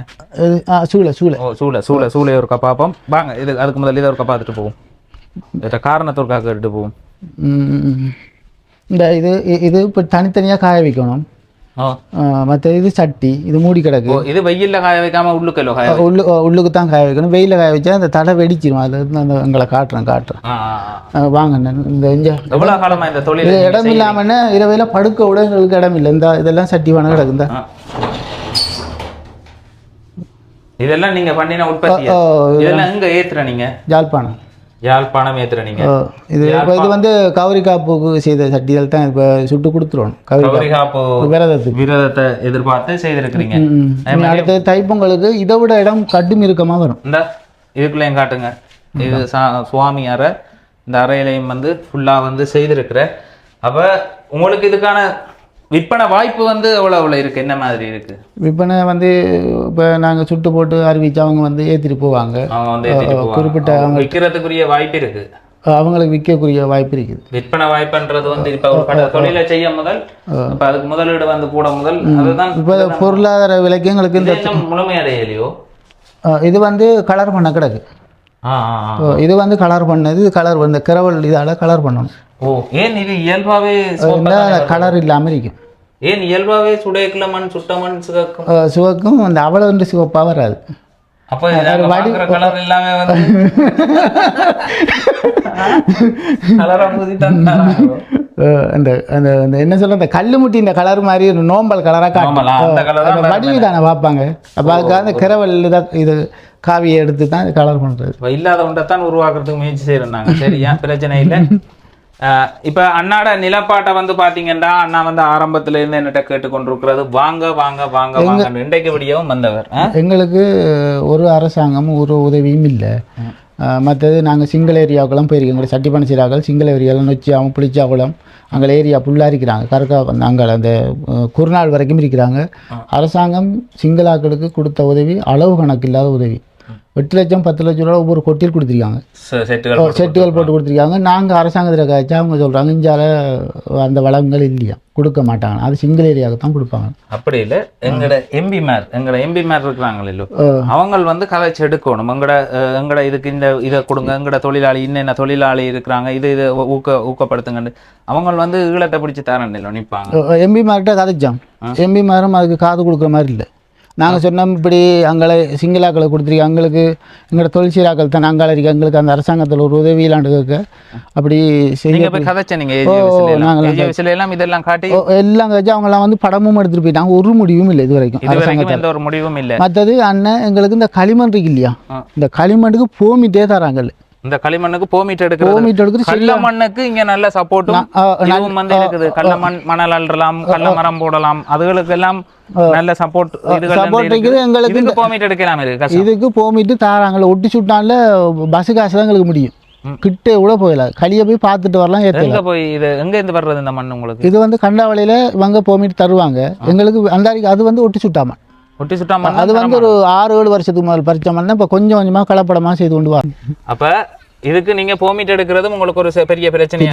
சூளை சூளை சூளை சூளை சூளை ஒரு கப்பாப்பம் வாங்க. இது அதுக்கு முதல்ல இதை ஒரு கப்பா எடுத்துட்டு போவோம், காரணத்திற்காக எடுத்துட்டு போவோம். இந்த இது இப்போ தனித்தனியாக காய வைக்கணும். மற்ற இது சட்டி, இது மூடி கிடக்கு. இது வெயிலில் காய வைக்காம உள்ளுக்கല്ലോ உள்ளுக்கு தான் காய வைக்கணும். வெயிலில் காய வச்சா அந்த தடை வெடிச்சிடும். அது அந்த எங்களை காட்டுறேன் வாங்க. இந்த எவ்வளோ காலமாக இந்த தொழில் இடம் இல்லாமல் இரவையில் படுக்க விட எங்களுக்கு இடம் இல்லை. இந்த இதெல்லாம் சட்டி வாங்க கிடக்கு. இந்த இதெல்லாம் நீங்கள் பண்ணின உற்பத்தி இதெல்லாம் எங்கே ஏற்றுற நீங்கள்? யாழ்ப்பாணம் ஏற்றுற நீங்கள்? இது வந்து கௌரி காப்புக்கு செய்த சட்டிகள் தான் இப்போ சுட்டு கொடுத்துருவோம். கௌரி காப்பு விரதத்தை எதிர்பார்த்து செய்திருக்கிறீங்க. அடுத்த தைப்பொங்கலுக்கு இதை விட இடம் கடும் இறுக்கமாக வரும். இந்த இதுக்குள்ளேயும் காட்டுங்க. இது சுவாமி அறை. இந்த அறையிலையும் வந்து ஃபுல்லாக வந்து செய்திருக்கிற. அப்போ உங்களுக்கு இதுக்கான விற்பனை வாய்ப்பு வந்து எவ்வளோ இருக்குது? என்ன மாதிரி இருக்குது விற்பனை வந்து? இப்போ நாங்கள் சுட்டு போட்டு அறிவிச்சு அவங்க வந்து ஏற்றிட்டு போவாங்க. அவங்க வந்து குறிப்பிட்ட அவங்க விற்கிறதுக்குரிய வாய்ப்பு இருக்குது. அவங்களுக்கு விற்கக்கூடிய வாய்ப்பு இருக்குது. விற்பனை வாய்ப்புன்றது வந்து இப்போ ஒரு தொழிலை செய்ய முதல் இப்போ அதுக்கு முதலீடு வந்து கூட முதல் அதுதான் இப்போ பொருளாதார விலைக்கு எங்களுக்கு இந்த முழுமையடையலையோ. இது வந்து கலர் பண்ண கிடக்கு. இது வந்து கலர் பண்ணது, கலர் இந்த கிரவல் இதால் கலர் பண்ணணும். ஓ, ஏன் இது இயல்பாகவே கலர் இல்லாமல் இருக்கும்? ஏன் இயல்பாகவே சுடைக்குள்ள மண் சுட்டமண் சிவக்கும் சிவக்கும் அந்த அவ்வளோ வந்து சிவப்பாக வராது. அப்போ கலர் இல்லாம வந்து அந்த அந்த என்ன சொல்ற அந்த கல்லு முட்டி இந்த கலர் மாதிரி நோம்பல் கலராக காட்டும் வடிவு தானே பார்ப்பாங்க. அப்போ அதுக்காக அந்த கிரவல் இது காவியை எடுத்து தான் இது கலர் பண்ணுறது. இல்லாத ஒன்றைத்தான் உருவாக்குறதுக்கு முயற்சி செய்யறாங்க. சரியா, பிரச்சனை இல்லை. இப்போ அண்ணாட நிலப்பாட்டை வந்து பார்த்தீங்கன்னா அண்ணா வந்து ஆரம்பத்துல இருந்து என்னட்ட கேட்டுக்கொண்டிருக்கிறது வாங்க வாங்க வாங்க வாங்க இன்றைக்கு விடியவும் வந்தவர். எங்களுக்கு ஒரு அரசாங்கமும் ஒரு உதவியும் இல்லை. மற்றது நாங்கள் சிங்கிள் ஏரியாவுக்கெல்லாம் போயிருக்கோம். எங்களை சட்டிப்பணச்சிராக்கள் சிங்கிள் ஏரியாவில் நொச்சியாவும் புளிச்சாக்குளம் அங்கே ஏரியா ஃபுல்லாக இருக்கிறாங்க. கரெக்டாக வந்து அங்கே அந்த குறுநாள் வரைக்கும் இருக்கிறாங்க. அரசாங்கம் சிங்களாக்களுக்கு கொடுத்த உதவி அளவு கணக்கு இல்லாத உதவி. 8 லட்சம் 10 லட்சம் ரூபா ஒவ்வொரு கொட்டியில் கொடுத்துருக்காங்க, செட்டுகள் போட்டு கொடுத்துருக்காங்க. நாங்கள் அரசாங்கத்தில் காய்ச்சா அவங்க சொல்கிறாங்க இஞ்சால அந்த வளங்கள் இல்லையா, கொடுக்க மாட்டாங்க. அது சிங்கிள் ஏரியாவுக்கு தான் கொடுப்பாங்க. அப்படி இல்லை, எங்களோட எம்பிமார் இருக்கிறாங்களோ அவங்க வந்து கதைச்சு எடுக்கணும். எங்கட இதுக்கு இந்த இதை கொடுங்க, எங்கட தொழிலாளி இன்னென்ன தொழிலாளி இருக்கிறாங்க, இதை ஊக்கப்படுத்துங்கன்னு அவங்க வந்து ஈழத்தை பிடிச்சி தரேன் நிற்பாங்க. எம்பிமார்கிட்ட கதைச்சான். எம்பிமாரும் அதுக்கு காது கொடுக்குற மாதிரி இல்லை. நாங்கள் சொன்னோம் இப்படி அங்கே சிங்களாக்களை கொடுத்துருக்கோம், எங்களுக்கு எங்களோட தொழிற்சீராக்கள் தான் அங்கால இருக்கு, எங்களுக்கு அந்த அரசாங்கத்தில் ஒரு உதவி இல்லாண்டு கேட்க அப்படி எல்லாம் காட்டி எல்லாம் கழிச்சு அவங்கெல்லாம் வந்து படமும் எடுத்துட்டு போயிட்டாங்க. ஒரு முடிவும் இல்லை இது வரைக்கும், ஒரு முடிவும் இல்லை. மற்றது அண்ணன் எங்களுக்கு இந்த களிமண் இருக்கு இல்லையா, இந்த களிமண்ணுக்கு போமிட்டே தராங்கல்ல. இந்த களிமண்ணுக்கு போமிட் எடுக்கிறது, கல்ல மண்ணுக்கு இங்க நல்ல சப்போர்ட்டும் வந்து இருக்குது. கல்ல மண் மணல் அள்ளலாம், கல்ல மரம் போடலாம், அதுகளுக்கு எல்லாம் நல்ல சப்போர்ட் இருக்குது. எங்களுக்கு போமிட் எடுக்கலாம் இருக்கு. இதுக்கு போமிட்டு தாராங்கல்ல, ஒட்டி சுட்டால பஸ் காசு தான் எங்களுக்கு முடியும். கிட்டே கூட போயிடலாம், களியை போய் பார்த்துட்டு வரலாம். எங்க போய் இது எங்க இருந்து வர்றது இந்த மண் உங்களுக்கு? இது வந்து கண்டாவளையில இவங்க போமிட்டு தருவாங்க எங்களுக்கு. அந்த அது வந்து ஒட்டி சுட்டாம அது வந்து ஒரு 6-7 வருஷத்துக்கு முதல் பறிச்ச மண்ணை இப்போ கொஞ்சம் கொஞ்சமாக கலப்படமாக செய்து கொண்டு வரும். அப்போ இதுக்கு நீங்க போமிட் எடுக்கிறது உங்களுக்கு ஒரு பெரிய பிரச்சனை.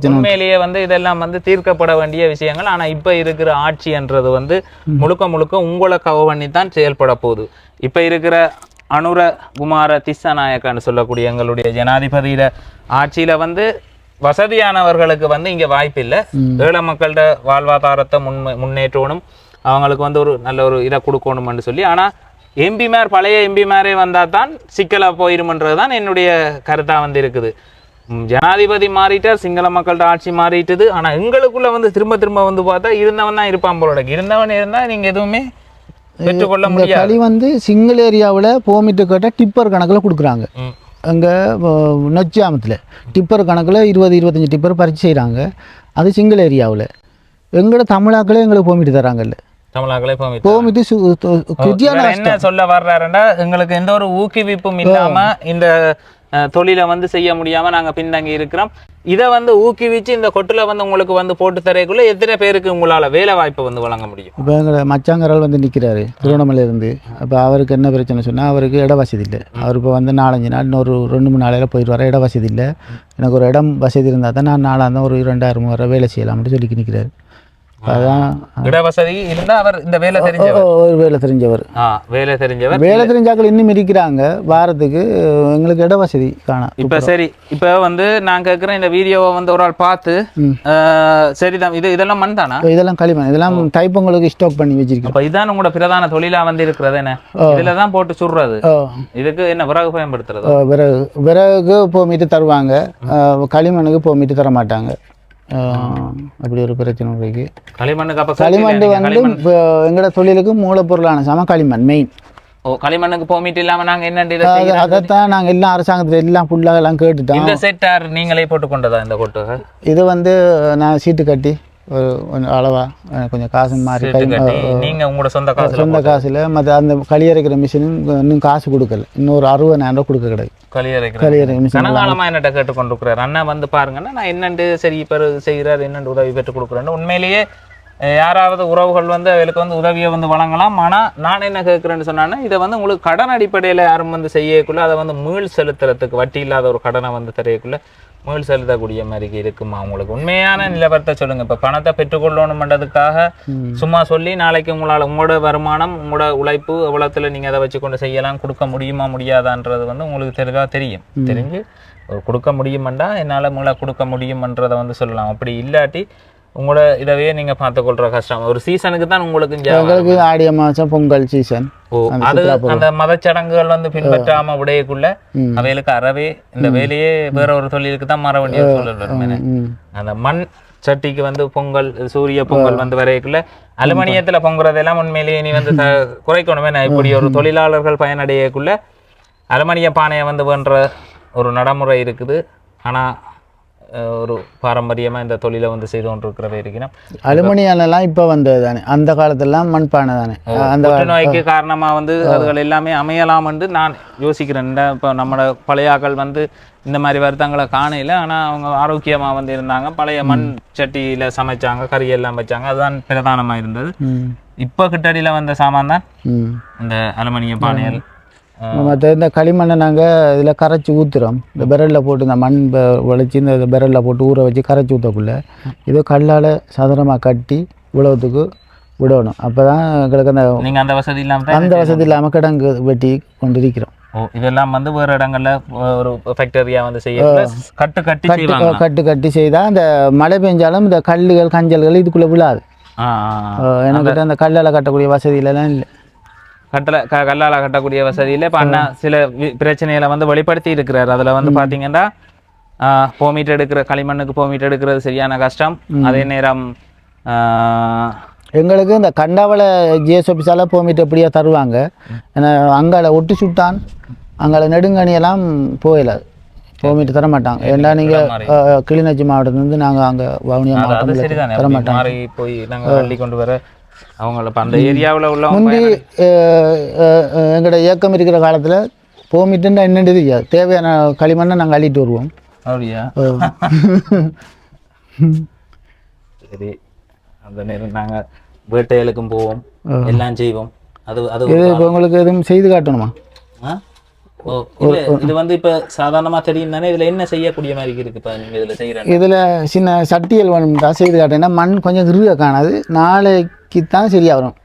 உண்மையிலேயே வந்து இதெல்லாம் வந்து தீர்க்கப்பட வேண்டிய விஷயங்கள். ஆனா இப்ப இருக்கிற ஆட்சின்றது வந்து முழுக்க உங்களை கவர் பண்ணி தான் செயல்பட போகுது. இப்ப இருக்கிற அனுர குமார திஸ்ஸநாயக்கன்னு சொல்லக்கூடிய எங்களுடைய ஜனாதிபதியில ஆட்சியில வந்து வசதியானவர்களுக்கு வந்து இங்க வாய்ப்பு இல்லை. ஏழை மக்களோட வாழ்வாதாரத்தை முன்னேற்றணும், அவங்களுக்கு வந்து ஒரு நல்ல ஒரு இதை கொடுக்கணும்னு சொல்லி. ஆனால் எம்பிமார் பழைய எம்பிமாரே வந்தால் தான் சிக்கலாக போயிருமன்றது தான் என்னுடைய கருத்தாக வந்து இருக்குது. ஜனாதிபதி மாறிட்டார், சிங்கள மக்கள்கிட்ட ஆட்சி மாறிட்டுது. ஆனால் எங்களுக்குள்ள வந்து திரும்ப வந்து பார்த்தா இருந்தவன் தான் இருப்பான் போல. இருந்தவன் இருந்தால் நீங்கள் எதுவுமே பெற்றுக்கொள்ள முடியாது. களி வந்து சிங்கிள் ஏரியாவில் போமிட்டு கேட்டால் டிப்பர் கணக்கில் கொடுக்குறாங்க. அங்கே நொச்சியாமத்தில் டிப்பர் கணக்கில் 20-25 டிப்பர் பறிச்சு செய்கிறாங்க. அது சிங்கிள் ஏரியாவில். எங்களோட தமிழாக்களே எங்களுக்கு போமிட்டு தராங்கல்ல. என்ன சொல்ல வர்றாருன்னா எங்களுக்கு எந்த ஒரு ஊக்குவிப்பும் இல்லாம இந்த தொழிலை வந்து செய்ய முடியாம நாங்க பின்தங்கி இருக்கிறோம். இதை வந்து ஊக்குவிச்சு இந்த கொட்டுல வந்து உங்களுக்கு வந்து போட்டு தரைக்குள்ள எத்தனை பேருக்கு உங்களால வேலை வாய்ப்பு வந்து வழங்க முடியும்? இப்போ எங்களை மச்சாங்கரால் வந்து நிற்கிறாரு திருவண்ணாமலை இருந்து. அப்போ அவருக்கு என்ன பிரச்சனை சொன்னால் அவருக்கு இட வசதி இல்லை. அவர் இப்போ வந்து 4-5 நாள் இன்னொரு 2-3 நாளையில் போயிட்டு வர இட வசதி இல்லை. எனக்கு ஒரு இடம் வசதி இருந்தால் தான் நான் 4 ஒரு 2000 வேலை செய்யலாம்னு சொல்லி நிற்கிறாரு. அதான் இடவசதி இருந்தா அவர் இந்த வேலை தெரிஞ்சவர் வேலை தெரிஞ்சாக்கள் இன்னும் இருக்கிறாங்க. வாரத்துக்கு எங்களுக்கு இட வசதி காணா. இப்ப சரி, இப்ப வந்து நான் கேட்கிறேன், இந்த வீடியோவை வந்து ஒரு ஆள் பார்த்து சரிதான் இதெல்லாம் மண் தானா? இதெல்லாம் களிமண், இதெல்லாம் தைப்பங்களுக்கு ஸ்டாக் பண்ணி வச்சிருக்கோம். அப்ப இதுதான் உங்களோட பிரதான தொழிலா வந்து இருக்கிறது என்ன? இதுலதான் போட்டு சுடுறது. இதுக்கு என்ன விறகு பயன்படுத்துறது? விறகு போமிட்டு தருவாங்க, களிமண்ணுக்கு போமிட்டு தர மாட்டாங்க. அப்படி ஒரு பிரச்சனை இருக்கு. களிமண் வந்து எங்களோட தொழிலுக்கு மூலப்பொருளான களிமண் மெயின். களிமண்ணுக்கு போமிட்டு இல்லாம நாங்க என்ன அதைத்தான் நாங்க எல்லாம் அரசாங்கத்துல எல்லாம் ஃபுல்லாக எல்லாம் கேட்டுட்டோம். இந்த செட்டார் நீங்களே போட்டு கொண்டதா இந்த கொட்டு? இது வந்து நான் சீட்டு கட்டி ஒரு அளவா கொஞ்சம் காசு மாறி நீங்க உங்களோட சொந்த காசுல மற்ற அந்த களியரைக்கிற மிஷினும் இன்னும் காசு கொடுக்கல. இன்னொரு 60,000 கொடுக்க கிடையாது. களியரை மிஷின் கனகாலமா என்னட்ட கேட்டுக்கொண்டிருக்கிறார். அண்ணா வந்து பாருங்கன்னா நான் என்னண்டு சரி இப்போ செய்கிறார், என்னண்டு உதவி பெற்றுக் கொடுக்குறேன்னு. உண்மையிலேயே யாராவது உறவுகள் வந்து அவளுக்கு வந்து உதவியை வந்து வழங்கலாம். ஆனால் நான் என்ன கேட்குறேன்னு சொன்னான்னா இதை வந்து உங்களுக்கு கடன் அடிப்படையில் யாரும் வந்து செய்யக்குள்ள அதை வந்து மீள் செலுத்துறதுக்கு வட்டி இல்லாத ஒரு கடனை வந்து தெரியக்குள்ள மேல் செலுத்தக்கூடிய மாதிரி இருக்குமா உங்களுக்கு? உண்மையான நிலவரத்தை சொல்லுங்க. இப்போ பணத்தை பெற்றுக்கொள்ளணும்ன்றதுக்காக சும்மா சொல்லி நாளைக்கு உங்களோட வருமானம், உங்களோட உழைப்பு எவ்வளோத்துல நீங்கள் அதை வச்சு கொண்டு செய்யலாம், கொடுக்க முடியுமா முடியாதான்றது வந்து உங்களுக்கு தெளிவாக தெரிஞ்சு கொடுக்க முடியுமெண்டா என்னால் மூளை கொடுக்க முடியுமன்றதை வந்து சொல்லலாம். அப்படி இல்லாட்டி உங்களோட இதவே நீங்க பார்த்துக்கொள்ற கஷ்டம். ஒரு சீசனுக்கு தான் உங்களுக்கு ஆடி மாசம் பொங்கல் சீசன். அது அந்த மதச்சடங்குகள் வந்து பின்பற்றாம விடையக்குள்ள அவைகளுக்கு அறவே இந்த வேலையே வேற ஒரு தொழிலுக்கு தான் மாற வேண்டிய சூழல். அந்த மண் சட்டிக்கு வந்து பொங்கல், சூரிய பொங்கல் வந்து வரைக்குள்ள அலுமினியத்துல பொங்குறதெல்லாம் உண்மையிலேயே நீ வந்து குறைக்கணுமே. இப்படி ஒரு தொழிலாளர்கள் பயனடையக்குள்ள அலுமினிய பானையை வந்து வேண்ட ஒரு நடைமுறை இருக்குது. ஆனா ஒரு பாரம்பரியமா இந்த தொழிலை வந்து செய்து கொண்டிருக்கிறவே இருக்கணும். அலுமினியம்லாம் இப்போ வந்தது தானே, அந்த காலத்துலாம் மண்பானை தானே. அந்த நோய்க்கு காரணமா வந்து அதுகள் எல்லாமே அமையலாம் என்று நான் யோசிக்கிறேன். இப்போ நம்மளோட பழையாக்கள் வந்து இந்த மாதிரி வருத்தங்களை காணையில், ஆனால் அவங்க ஆரோக்கியமா வந்து இருந்தாங்க. பழைய மண் சட்டியில சமைச்சாங்க, கறி எல்லாம் வச்சாங்க. அதுதான் பிரதானமா இருந்தது. இப்போ கிட்டடியில வந்த சாமான் தான் இந்த அலுமினிய பானைகள். மற்ற இந்த களிமண்ணை நாங்கள் இதில் கரைச்சி ஊற்றுறோம். இந்த பெரலில் போட்டு இந்த மண் உழைச்சி இந்த பெரலில் போட்டு ஊற வச்சு கரைச்சி ஊற்றக்குள்ள இது கல்லால் சதுரமாக கட்டி உழவத்துக்கு விடணும். அப்போ தான் எங்களுக்கு அந்த நீங்கள் அந்த வசதி இல்லாமல் கிடங்கு வெட்டி கொண்டு இருக்கிறோம். இதெல்லாம் வந்து வேறு இடங்கள்ல ஒரு ஃபேக்டரியா வந்து செய்ய கட்டு கட்டி செய்தால் அந்த மழை பெஞ்சாலும் இந்த கல்லுகள் கஞ்சல்கள் இதுக்குள்ளே விழாது. என்கிட்ட அந்த கல்லால் கட்டக்கூடிய வசதியிலலாம் இல்லை. கல்லால் கட்டக்கூடிய வசதியில் இப்போ அண்ணா சில பிரச்சனைகளை வந்து வெளிப்படுத்தி இருக்கிறார். அதில் வந்து பார்த்தீங்கன்னா போமீட் எடுக்கிற களிமண்ணுக்கு போமீட் எடுக்கிறது சரியான கஷ்டம். அதே நேரம் எங்களுக்கு இந்த கண்டாவளை ஜிஎஸ் ஆஃபீஸால் போமீட் எப்படியா தருவாங்க. ஏன்னா அங்கால ஒட்டு சுட்டான், அங்கால நெடுங்கணியெல்லாம் போயிடாது, போமீட்டு தர மாட்டாங்க. ஏன்னா நீங்கள் கிளிநொச்சி மாவட்டத்துலேருந்து நாங்கள் அங்கே வவுனியா மாவட்டம் தர மாட்டாங்க. போய் நாங்கள் அள்ளி கொண்டு வர அவங்கள அந்த ஏரியாவில் உள்ள முந்தி எங்களோட இயக்கம் இருக்கிற காலத்தில் போமிட்டுன்னா என்னென்னு தெரியாது. தேவையான களிமண்ணை நாங்கள் அள்ளிட்டு வருவோம். அப்படியா? சரி, அந்த நேரம் நாங்கள் வேட்டைகளுக்கும் போவோம், எல்லாம் செய்வோம். அது இப்போ உங்களுக்கு எதுவும் செய்து காட்டணுமா? இது வந்து இப்போ சாதாரணமாக தெரியும் தானே. இதில் என்ன செய்யக்கூடிய மாதிரி இருக்கு இப்போ நீங்கள் இதில் செய்கிறேன்? இதில் சின்ன சட்டியல் வேணும்டா செய்து காட்டினா மண் கொஞ்சம் இருக காணாது, நாளைக்கு தான் சரியா வரும்.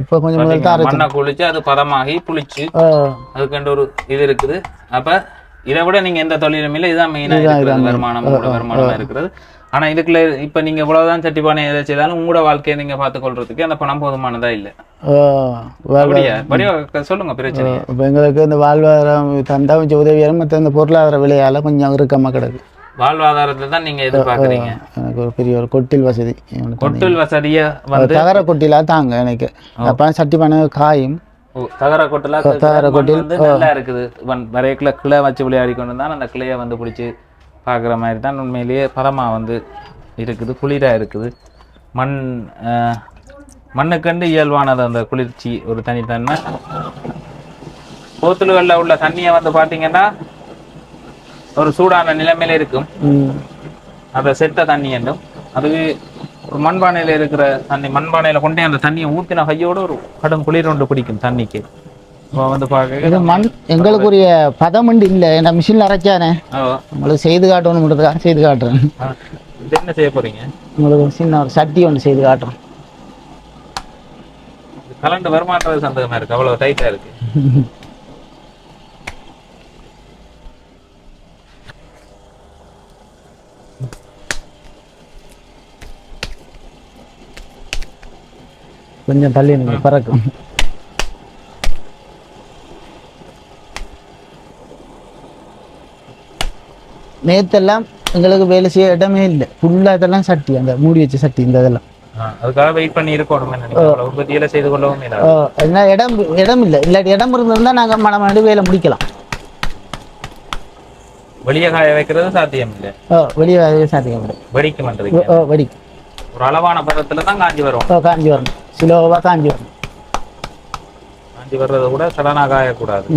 இப்போ கொஞ்சம் மண்ணை குளிச்சு அது பதமாகி புளிச்சு அதுக்கண்டு ஒரு இது இருக்குது. அப்போ இதை விட நீங்கள் எந்த தொழிலும் இல்லை, இதுதான் மெயினாக வருமானமாக இருக்கிறது. ஆனால் இதுக்குள்ள இப்போ நீங்கள் இவ்வளோதான் சட்டிப்பானை எதை செய்தாலும் உங்களோட வாழ்க்கையை நீங்கள் பார்த்துக்கொள்றதுக்கு அந்த பணம் போதுமானதா இல்லை. சொல்லுங்க பிரச்சனை. இப்போ எங்களுக்கு இந்த வாழ்வாதாரம் தந்தா கொஞ்சம் உதவியாக, மற்ற இந்த பொருளாதார விலையால் கொஞ்சம் இறுக்கமாக கிடக்கு. வாழ்வாதாரத்தை தான் நீங்கள் எதிர்பார்க்குறீங்க. எனக்கு ஒரு பெரிய ஒரு கொட்டில் வசதி, கொட்டில் வசதியை வந்து தகர கொட்டிலாக தாங்க எனக்கு. அப்போ சட்டிப்பானை காயும் தகர கொட்டில் நல்லா இருக்குது. வரைக்குள்ள கிளை வச்சு விளையாடி கொண்டு தான் அந்த கிளையை வந்து பிடிச்சி பார்க்குற மாதிரி தான் உண்மையிலேயே பதமாக வந்து இருக்குது, குளிராக இருக்குது. மண்ணுக்கண்டு இயல்பானது அந்த குளிர்ச்சி, ஒரு தனித்தன்மை. போத்தல்களில் உள்ள தண்ணியை வந்து பார்த்தீங்கன்னா ஒரு சூடான நிலைமையில இருக்கும். அதை செத்த தண்ணி என்றும், அதுவே ஒரு மண்பானையில் இருக்கிற தண்ணி, மண்பானையில் கொண்டே அந்த தண்ணியை ஊற்றின கையோடு ஒரு கடும் குளிர் ஒன்று பிடிக்கும் தண்ணிக்கு. வந்து பார்க்க மண் எங்களுக்கு ஒரு பதமண்டு இல்லை, நான் மிஷினில் அரைச்சானே உங்களுக்கு செய்து காட்டணுன்றதுக்காக செய்து காட்டுறேன். என்ன செய்ய போறீங்க? உங்களுக்கு சின்ன ஒரு சட்டி ஒன்று செய்து காட்டுறேன். கலண்டு வருமானது சந்தேகமா இருக்கு, அவ்வளவு டைட்டா இருக்கு. கொஞ்சம் தள்ளி நீங்க பறக்கும். நேத்தெல்லாம் எங்களுக்கு வேலை செய்ய இடமே இல்லை, ஃபுல்லாக இதெல்லாம் சட்டி, அந்த மூடி வச்ச சட்டி இந்த இதெல்லாம். அதுக்காக வெயிட் பண்ணி இருக்கணும், உற்பத்தியில செய்து கொள்ளவும் இல்லை. என்ன இடம் இல்லை, இல்லாட்டி இடம் இருந்திருந்தா நாங்கள் மனமாண்டு வேலை முடிக்கலாம். வெளியே காய வைக்கிறது சாத்தியம் இல்லை. வெளியே காய சாத்தியம் இல்லை, வெடிக்க மாட்டேங்குது. வெடிக்கும். ஒரு அளவான பதத்துல தான் காஞ்சி வரும். காஞ்சி வரணும், சிலோவா காஞ்சி வரணும். காஞ்சி வர்றதை கூட சடனாக காயக்கூடாது.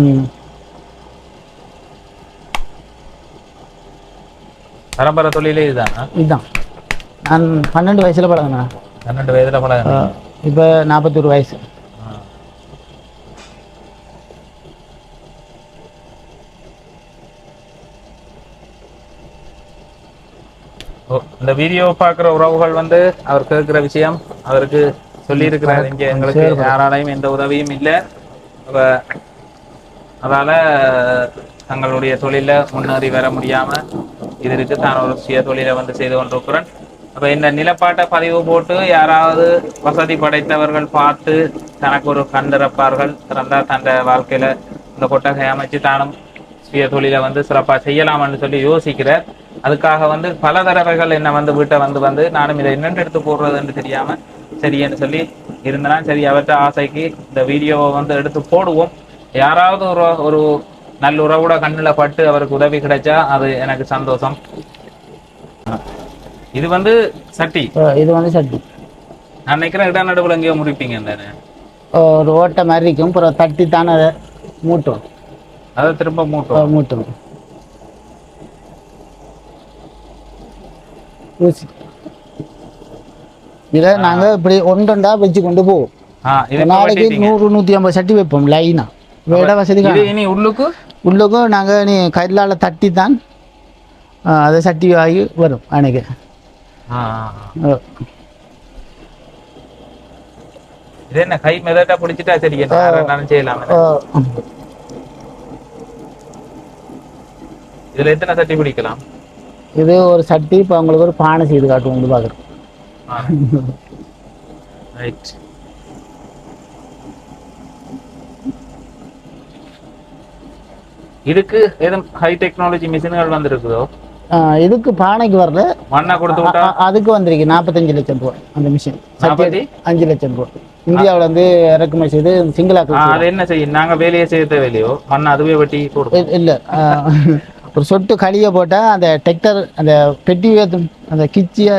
பரம்பரை தொழிலே இதுதானா? இதுதான். நான் 12 வயசுல பழகினேன். 12 வயதுல பழகினேன். இப்போ 41 வயசு. இந்த வீடியோ பார்க்குற உறவுகள் வந்து அவர் கேட்குற விஷயம் அவருக்கு சொல்லியிருக்கிறார். இங்கே எங்களுக்கு யாராலையும் எந்த உதவியும் இல்லை, அதால தங்களுடைய தொழில முன்னேறி வர முடியாம இதற்கு தான் ஒரு சுய தொழிலை வந்து செய்து கொண்டிருக்கிறேன். அப்ப இந்த நிலப்பாட்டை பதிவு போட்டு யாராவது வசதி படைத்தவர்கள் பார்த்து தனக்கு ஒரு கண்டிருப்பார்கள், திறந்தா தன் வாழ்க்கையில இந்த கொட்டகை அமைச்சு தானும் சுய தொழிலை வந்து சிறப்பாக செய்யலாம்னு சொல்லி யோசிக்கிறார். அதுக்காக வந்து பல தடவைகள் என்ன வந்து வீட்டை வந்து நானும் இதை என்னென்று எடுத்து போடுறதுன்னு தெரியாம சரின்னு சொல்லி இருந்தனா, சரி அவற்றை ஆசைக்கு இந்த வீடியோவை வந்து எடுத்து போடுவோம். யாராவது ஒரு நல்ல உறவோட கண்ணில் பட்டு அவருக்கு உதவி கிடைச்சா அது எனக்கு சந்தோஷம். இது வந்து சட்டி, இது வந்து சட்டி. நான் நினைக்கிறேன் இட நடுவில் எங்கேயோ முடிப்பீங்க. இந்த ஒரு ஓட்டை மாதிரி இருக்கும், அப்புறம் தட்டி தானே அதை மூட்டும், அதை திரும்ப மூட்டும். இதை நாங்கள் இப்படி ஒன்றொண்டா வச்சு கொண்டு போவோம். நாளைக்கு 100-150 சட்டி வைப்போம் லைனா. இட வசதி இனி உள்ளுக்கும் நாங்கள் நீ கையிலால் தட்டி தான் அதை சட்டி ஆகி வரும் அன்னைக்கு. இது என்ன கை மெதட்டா பிடிச்சிட்டா சரி செய்யலாம். இதுல எத்தனை சட்டி பிடிக்கலாம்? இது ஒரு சட்டி. இப்போ உங்களுக்கு ஒரு பானை செய்து காட்டுவோம் வந்து பார்க்குறோம். ரைட். இதுக்கு ஏதும் ஹை டெக்னாலஜி மிஷின்கள் வந்துருக்குதோ? இதுக்கு பானைக்கு வரல, மண்ணா கொடுத்து விட்டா அதுக்கு வந்திருக்கு 45 லட்சம் ரூபாய் அந்த மிஷின். 5 லட்சம் ரூபாய் இந்தியாவில் வந்து இறக்குமதி செய்து சிங்கிளாக்கு. அது என்ன செய்யும்? நாங்க வேலையை செய்ய தேவையில்லையோ? மண் அதுவே வெட்டி கொடுக்கும்? இல்லை, ஒரு சொட்டு களியை போட்டால் அந்த டெக்டர் அந்த பெட்டி அந்த கிச்சியை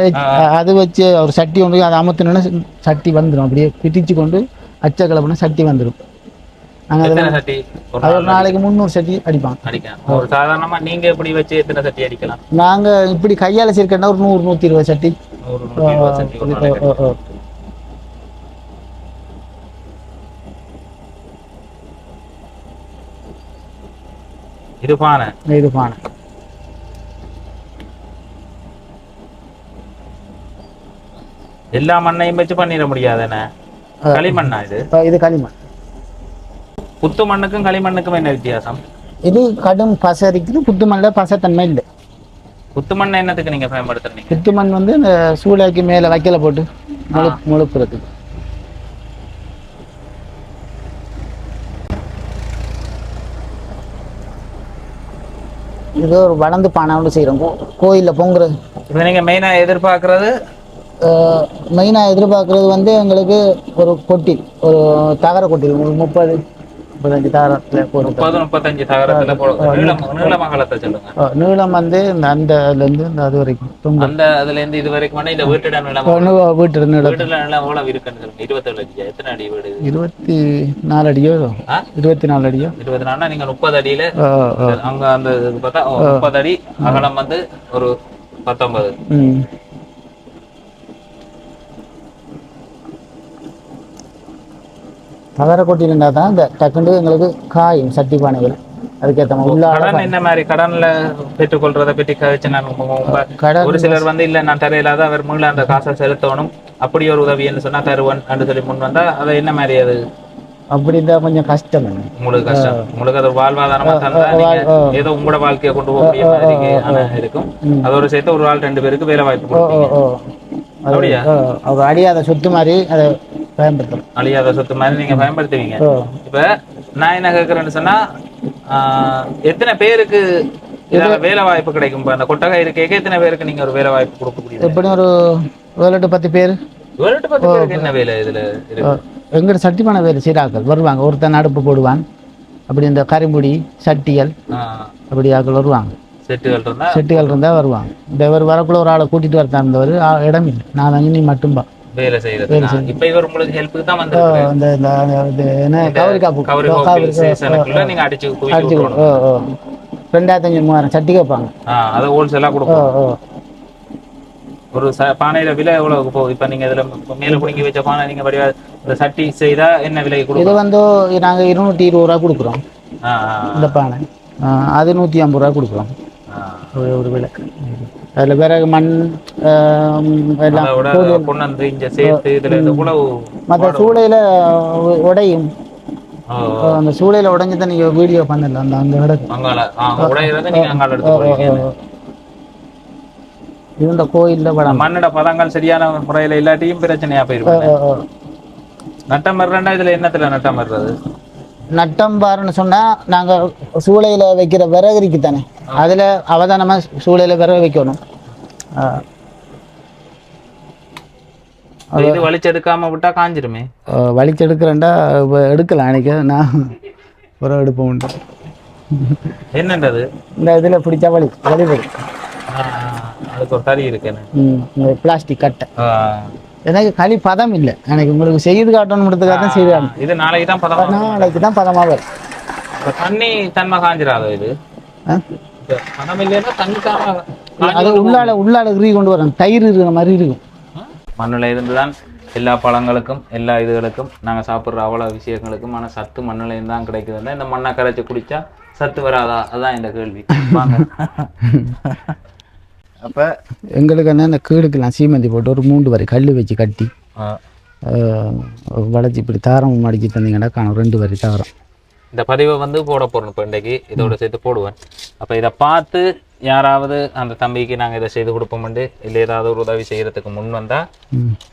அது வச்சு ஒரு சட்டி ஒன்று அதை அமுத்தினோன்னா சட்டி வந்துடும். அப்படியே பிடிச்சு கொண்டு அச்சக்கிழப்புனா சட்டி வந்துடும். ஒரு நாளைக்கு 300 சட்டி அடிப்பாங்க. சாதாரணமா நீங்க எப்படி வச்சு எத்தனை சட்டி அடிக்கலாம்? நாங்க இப்படி கையால சேர்க்கா ஒரு 100-120 சட்டி. இது பானை. எல்லா மண்ணையும் வச்சு பண்ணிட முடியாது. என்ன களிமண்ணா இது? இது களிமண். புத்து மண்ணுக்கும் களிமண்ணுக்கும் என்ன வித்தியாசம்? இது கடும் பசை இருக்குது, புத்து மண்ணில் பசைத்தன்மை இல்லை. புத்து மண்ணை என்னத்துக்கு நீங்க பயன்படுத்துறீங்க? புத்து மண் வந்து இந்த சூளைக்கு மேலே வைக்கல போட்டு முழுப்புறதுக்கு. இது ஒரு வளர்ந்து பானை செய்கிறோம் கோயிலில் பொங்குறது. இப்போ நீங்கள் மெயினாக எதிர்பார்க்குறது வந்து எங்களுக்கு ஒரு கொட்டில், ஒரு தகர கொட்டில், ஒரு 30-35 தகரத்தில் நீளம் வந்து இந்த அதுலேருந்து இந்த அது வரைக்கும், அந்த அதுலேருந்து இது வரைக்கும் இந்த வீட்டு நீளம். வீட்டு நீளம் எவ்வளவு இருக்குன்னு 27 அடி. எத்தனை அடி வீடு? 24 அடியோ. 24 அடியோ. 24. நீங்கள் 30 அடியில் அங்கே அந்த பார்த்தா 30 அடி அகலம் வந்து ஒரு 19. தகர கொட்டி இருந்தால் தான் இந்த டக்குண்டு எங்களுக்கு காயும் சட்டி பானைகள். அதுக்கேற்ற கடன் என்ன மாதிரி கடன்ல பெற்றுக்கொள்றதை பற்றி கழிச்சு நான் ஒரு சிலர் வந்து இல்லை நான் தரையில்லாத அவர் முன்ன அந்த காசை செலுத்தணும் அப்படி ஒரு உதவின்னு சொன்னா தருவன் அப்படின்னு சொல்லி முன் வந்தா அதை என்ன மாதிரி? அது அப்படி இருந்தா கொஞ்சம் கஷ்டம். உங்களுக்கு கஷ்டம். உங்களுக்கு அது வாழ்வாதாரமா தந்தா ஏதோ உங்களோட வாழ்க்கையை கொண்டு போக முடிய மாதிரி இருக்கும். அதோட சேர்த்து ஒரு ஆள் 2 பேருக்கு வேலை வாய்ப்பு கொடுப்பீங்க. அப்படியா? அழியாத சொத்து மாதிரி அதை பயன்படுத்தணும். அழியாத சொத்து மாதிரி நீங்க பயன்படுத்துவீங்க. இப்ப நான் என்ன கேட்கறேன்னு சொன்னா, எத்தனை பேருக்கு வேலை வாய்ப்பு கிடைக்கும்? அந்த கொட்டகை இருக்க எத்தனை பேருக்கு நீங்க ஒரு வேலை வாய்ப்பு கொடுக்க முடியும்? எப்படி ஒரு 7-10 பேர். 7-10 பேருக்கு என்ன வேலை இதுல இருக்கு? எங்கிட்ட சட்டிமான வேலை செய்கிறார்கள் வருவாங்க. ஒருத்தன் அடுப்பு போடுவான், அப்படி இந்த கரிமுடி சட்டிகள் அப்படி ஆக்கள் வருவாங்க. செட்டுகள் இருந்தா வருவாங்க. இந்த வரக்குள்ள ஒரு ஆளை கூட்டிட்டு வரத்தான் இருந்தவர் இடம் இல்லை. நான் அங்கே நீ மட்டும்பா வேலை செய்யறது. இப்ப இவர் உங்களுக்கு ஹெல்ப்புக்கு தான் வந்திருக்காரு. என்ன கவரி காப்பு நீங்க அடிச்சு 2500-3000 சட்டி கேட்பாங்க. அதை ஹோல்சேலா கொடுப்போம். ஒரு பானையில விலை எவ்வளவு போகுது? இப்ப நீங்க இதுல மேல குடிக்கி வச்ச பானை நீங்க இந்த சட்டி செய்தா என்ன விலை கொடுக்கும்? இது வந்து நாங்க 220 ரூபா கொடுக்குறோம் இந்த பானை. அது 150 ரூபா கொடுக்குறோம் ஒரு விலை. அதில் பிறகு மண் எல்லாம் அதோட கொண்டு வந்து இங்கே சேர்த்து இதில் இந்த உழவு மற்ற சூளையில் உடையும் ஓ, அந்த சூளையில் உடைஞ்சு தான் நீங்கள் வீடியோ பண்ணல அந்த அந்த இடத்து அங்கால உடையிறத நீங்கள் அங்கால எடுத்து போடுவீங்க. இது இந்த கோயிலில் படம் மண்ணோட பதங்கள் சரியான முறையில் இல்லாட்டியும் பிரச்சனையா போயிருப்பாங்க. நட்டம் வர்றா இதில் என்னத்தில் நட்டம் வர்றது? நட்டம் பாருன்னு சொன்னால் நாங்கள் சூளையில் வைக்கிற விறகு இருக்கு தானே அதில் அவதானமாக சூளையில் விறகு வைக்கணும். இது வலிச்செடுக்காம விட்டா காஞ்சிருமே. வலிச்செடுக்கிறேன்டா எடுக்கலாம் எனக்கு நான் விறகு எடுப்போம் உண்டு. என்னன்றது இந்த இதில் பிடிச்சா வலிபடும். அதுக்கு ஒரு தறி இருக்கு. இந்த பிளாஸ்டிக் கட்டை எனக்கு களி பதம் இல்லை. எனக்கு உங்களுக்கு செய்து காட்டணுன்றதுக்காக தான் செய்து காட்டணும். இது நாளைக்கு தான் பதம். நாளைக்கு தான் பதமாக வரும். தண்ணி தன்மை காஞ்சிடாதோ இது? பதம் இல்லைன்னா தண்ணி அது உள்ளால கிரி கொண்டு வரணும். தயிர் இருக்கிற மாதிரி இருக்கும். மண்ணில் இருந்து தான் எல்லா பழங்களுக்கும் எல்லா இதுகளுக்கும் நாங்கள் சாப்பிட்ற அவ்வளோ விஷயங்களுக்கும் ஆனால் சத்து மண்ணில் தான் கிடைக்குதுன்னா இந்த மண்ணை கரைச்சி குடித்தா சத்து வராதா? அதுதான் இந்த கேள்வி. அப்போ எங்களுக்கு என்ன இந்த கீழுக்கெல்லாம் சீமந்தி போட்டு ஒரு 3 வரி கல் வச்சு கட்டி வளைச்சி இப்படி தாரம் மடிச்சு தந்தீங்கன்னா காணும் 2 வரி தாரம். இந்த பதிவை வந்து போட போகிறோம் இப்போ இன்றைக்கு இதோட சேர்த்து போடுவேன். அப்போ இதை பார்த்து யாராவது அந்த தம்பிக்கு நாங்கள் இதை செய்து கொடுப்போம்ண்டு இல்லை ஏதாவது ஒரு உதவி செய்கிறதுக்கு முன் வந்தால்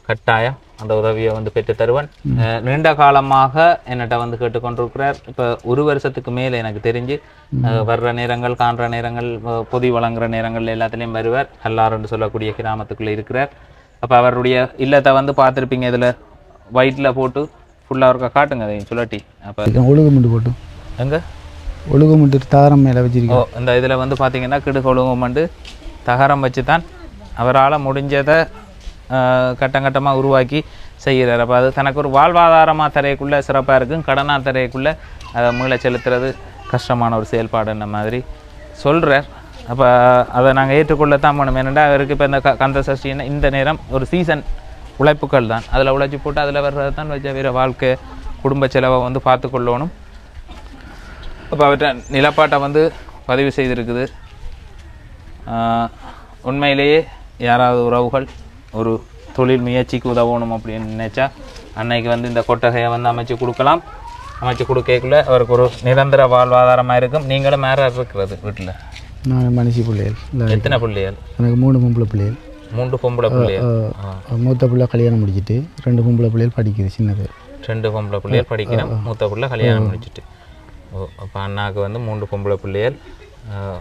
கட்டாயம் அந்த உதவியை வந்து பெற்று தருவேன். நீண்ட காலமாக என்னட்ட வந்து கேட்டுக்கொண்டிருக்கிறார். இப்போ 1 வருஷத்துக்கு மேலே எனக்கு தெரிஞ்சு வர்ற நேரங்கள் காண்ற நேரங்கள் பொதி வழங்குற நேரங்கள் எல்லாத்துலேயும் வருவார். கல்லாறுன்னு சொல்லக்கூடிய கிராமத்துக்குள்ளே இருக்கிறார். அப்போ அவருடைய இல்லத்தை வந்து பார்த்துருப்பீங்க. இதில் ஒயிட்டில் போட்டு ஃபுல்லாக இருக்க காட்டுங்க அதையும் சுழட்டி. அப்போ ஒழுகுமுண்டு போட்டு எங்கே ஒழுகுமுண்டு தாரம் மேலே வச்சிருக்கோம். இந்த இதில் வந்து பார்த்தீங்கன்னா கிடுகு ஒழுகுமுண்டு தகரம் வச்சு தான் அவரால் முடிஞ்சதை கட்டங்கட்டமாக உருவாக்கி செய்கிறார். அப்போ அது தனக்கு ஒரு வாழ்வாதாரமாக தரையக்குள்ளே சிறப்பாக இருக்கும். கடனாக தரையக்குள்ளே அதை மீள செலுத்துறது கஷ்டமான ஒரு செயல்பாடுன்ற மாதிரி சொல்கிறார். அப்போ அதை நாங்கள் ஏற்றுக்கொள்ளத்தான் பண்ணணும். ஏன்னா அவருக்கு இப்போ இந்த கந்த சஷ்டின்னா இந்த நேரம் ஒரு சீசன் உழைப்புகள் தான். அதில் உழைச்சி போட்டு அதில் வர்றது தான் வச்ச வேறு வாழ்க்கை குடும்ப செலவை வந்து பார்த்து கொள்ளணும். அப்போ அவற்றை நிலப்பாட்டை வந்து பதிவு செய்திருக்குது. உண்மையிலேயே யாராவது உறவுகள் ஒரு தொழில் முயற்சிக்கு உதவணும் அப்படின்னு நினைச்சா அன்னைக்கு வந்து இந்த கொட்டகையை வந்து அமைச்சு கொடுக்கலாம். அமைச்சு கொடுக்கக்குள்ள அவருக்கு ஒரு நிரந்தர வாழ்வாதாரமாக இருக்கும். நீங்களும் மேலே இருக்கிறது வீட்டில்? நான் மனுஷி பிள்ளைகள். எத்தனை பிள்ளைகள்? எனக்கு 3 பொம்பளை பிள்ளைகள். 3 பொம்பளை பிள்ளைகள். மூத்த பிள்ளை கல்யாணம் முடிச்சுட்டு 2 பொம்பளை பிள்ளைகள் படிக்குது. சின்னது 2 பொம்பளை பிள்ளைகள் படிக்கணும். மூத்த பிள்ளை கல்யாணம் முடிச்சுட்டு. அப்போ அண்ணாவுக்கு வந்து 3 பொம்பளை பிள்ளைகள்.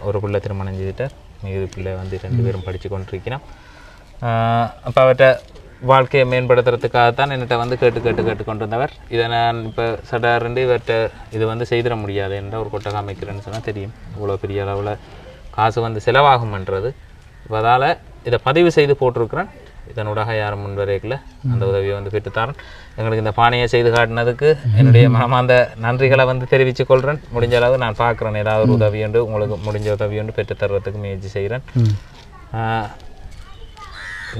ஒரு பிள்ளை திருமணம் செய்துட்டார். மீது பிள்ளை வந்து 2 பேரும் படித்து கொண்டிருக்கிறோம். அப்போ அவர்கிட்ட வாழ்க்கையை மேம்படுத்துறதுக்காகத்தான் என்கிட்ட வந்து கேட்டு கொண்டு வந்தவர். இதை நான் இப்போ சடார்ண்டு இவர்கிட்ட இது வந்து செய்திட முடியாது என்ற ஒரு கொட்டகை அமைக்கிறேன்னு சொன்னால் தெரியும் இவ்வளோ பெரிய அளவில் காசு வந்து செலவாகும்ன்றது. இப்போ அதால் இதை பதிவு செய்து போட்டிருக்கிறேன். இதனூடாக யாரும் முன்வரைக்கல அந்த உதவியை வந்து பெற்றுத்தாரன். எங்களுக்கு இந்த பானையை செய்து காட்டினதுக்கு என்னுடைய மனமார்ந்த நன்றிகளை வந்து தெரிவித்துக் கொள்கிறேன். முடிஞ்ச அளவு நான் பார்க்குறேன் ஏதாவது ஒரு உதவியுண்டு உங்களுக்கு முடிஞ்ச உதவியுண்டு பெற்று தருவதற்கு முயற்சி செய்கிறேன்.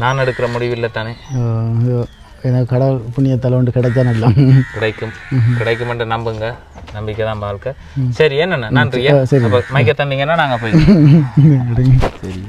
நான் எடுக்கிற முடிவில்லை தானே. எனக்கு கடவுள் புண்ணியத்தால் ஒன்று கிடைச்சா நல்லா கிடைக்கும் என்று நம்புங்க. நம்பிக்கை தான் வாழ்க்கை. சரி என்னண்ணா நன்றியா. மைக்க தந்தீங்கன்னா நாங்கள் போய் சரி.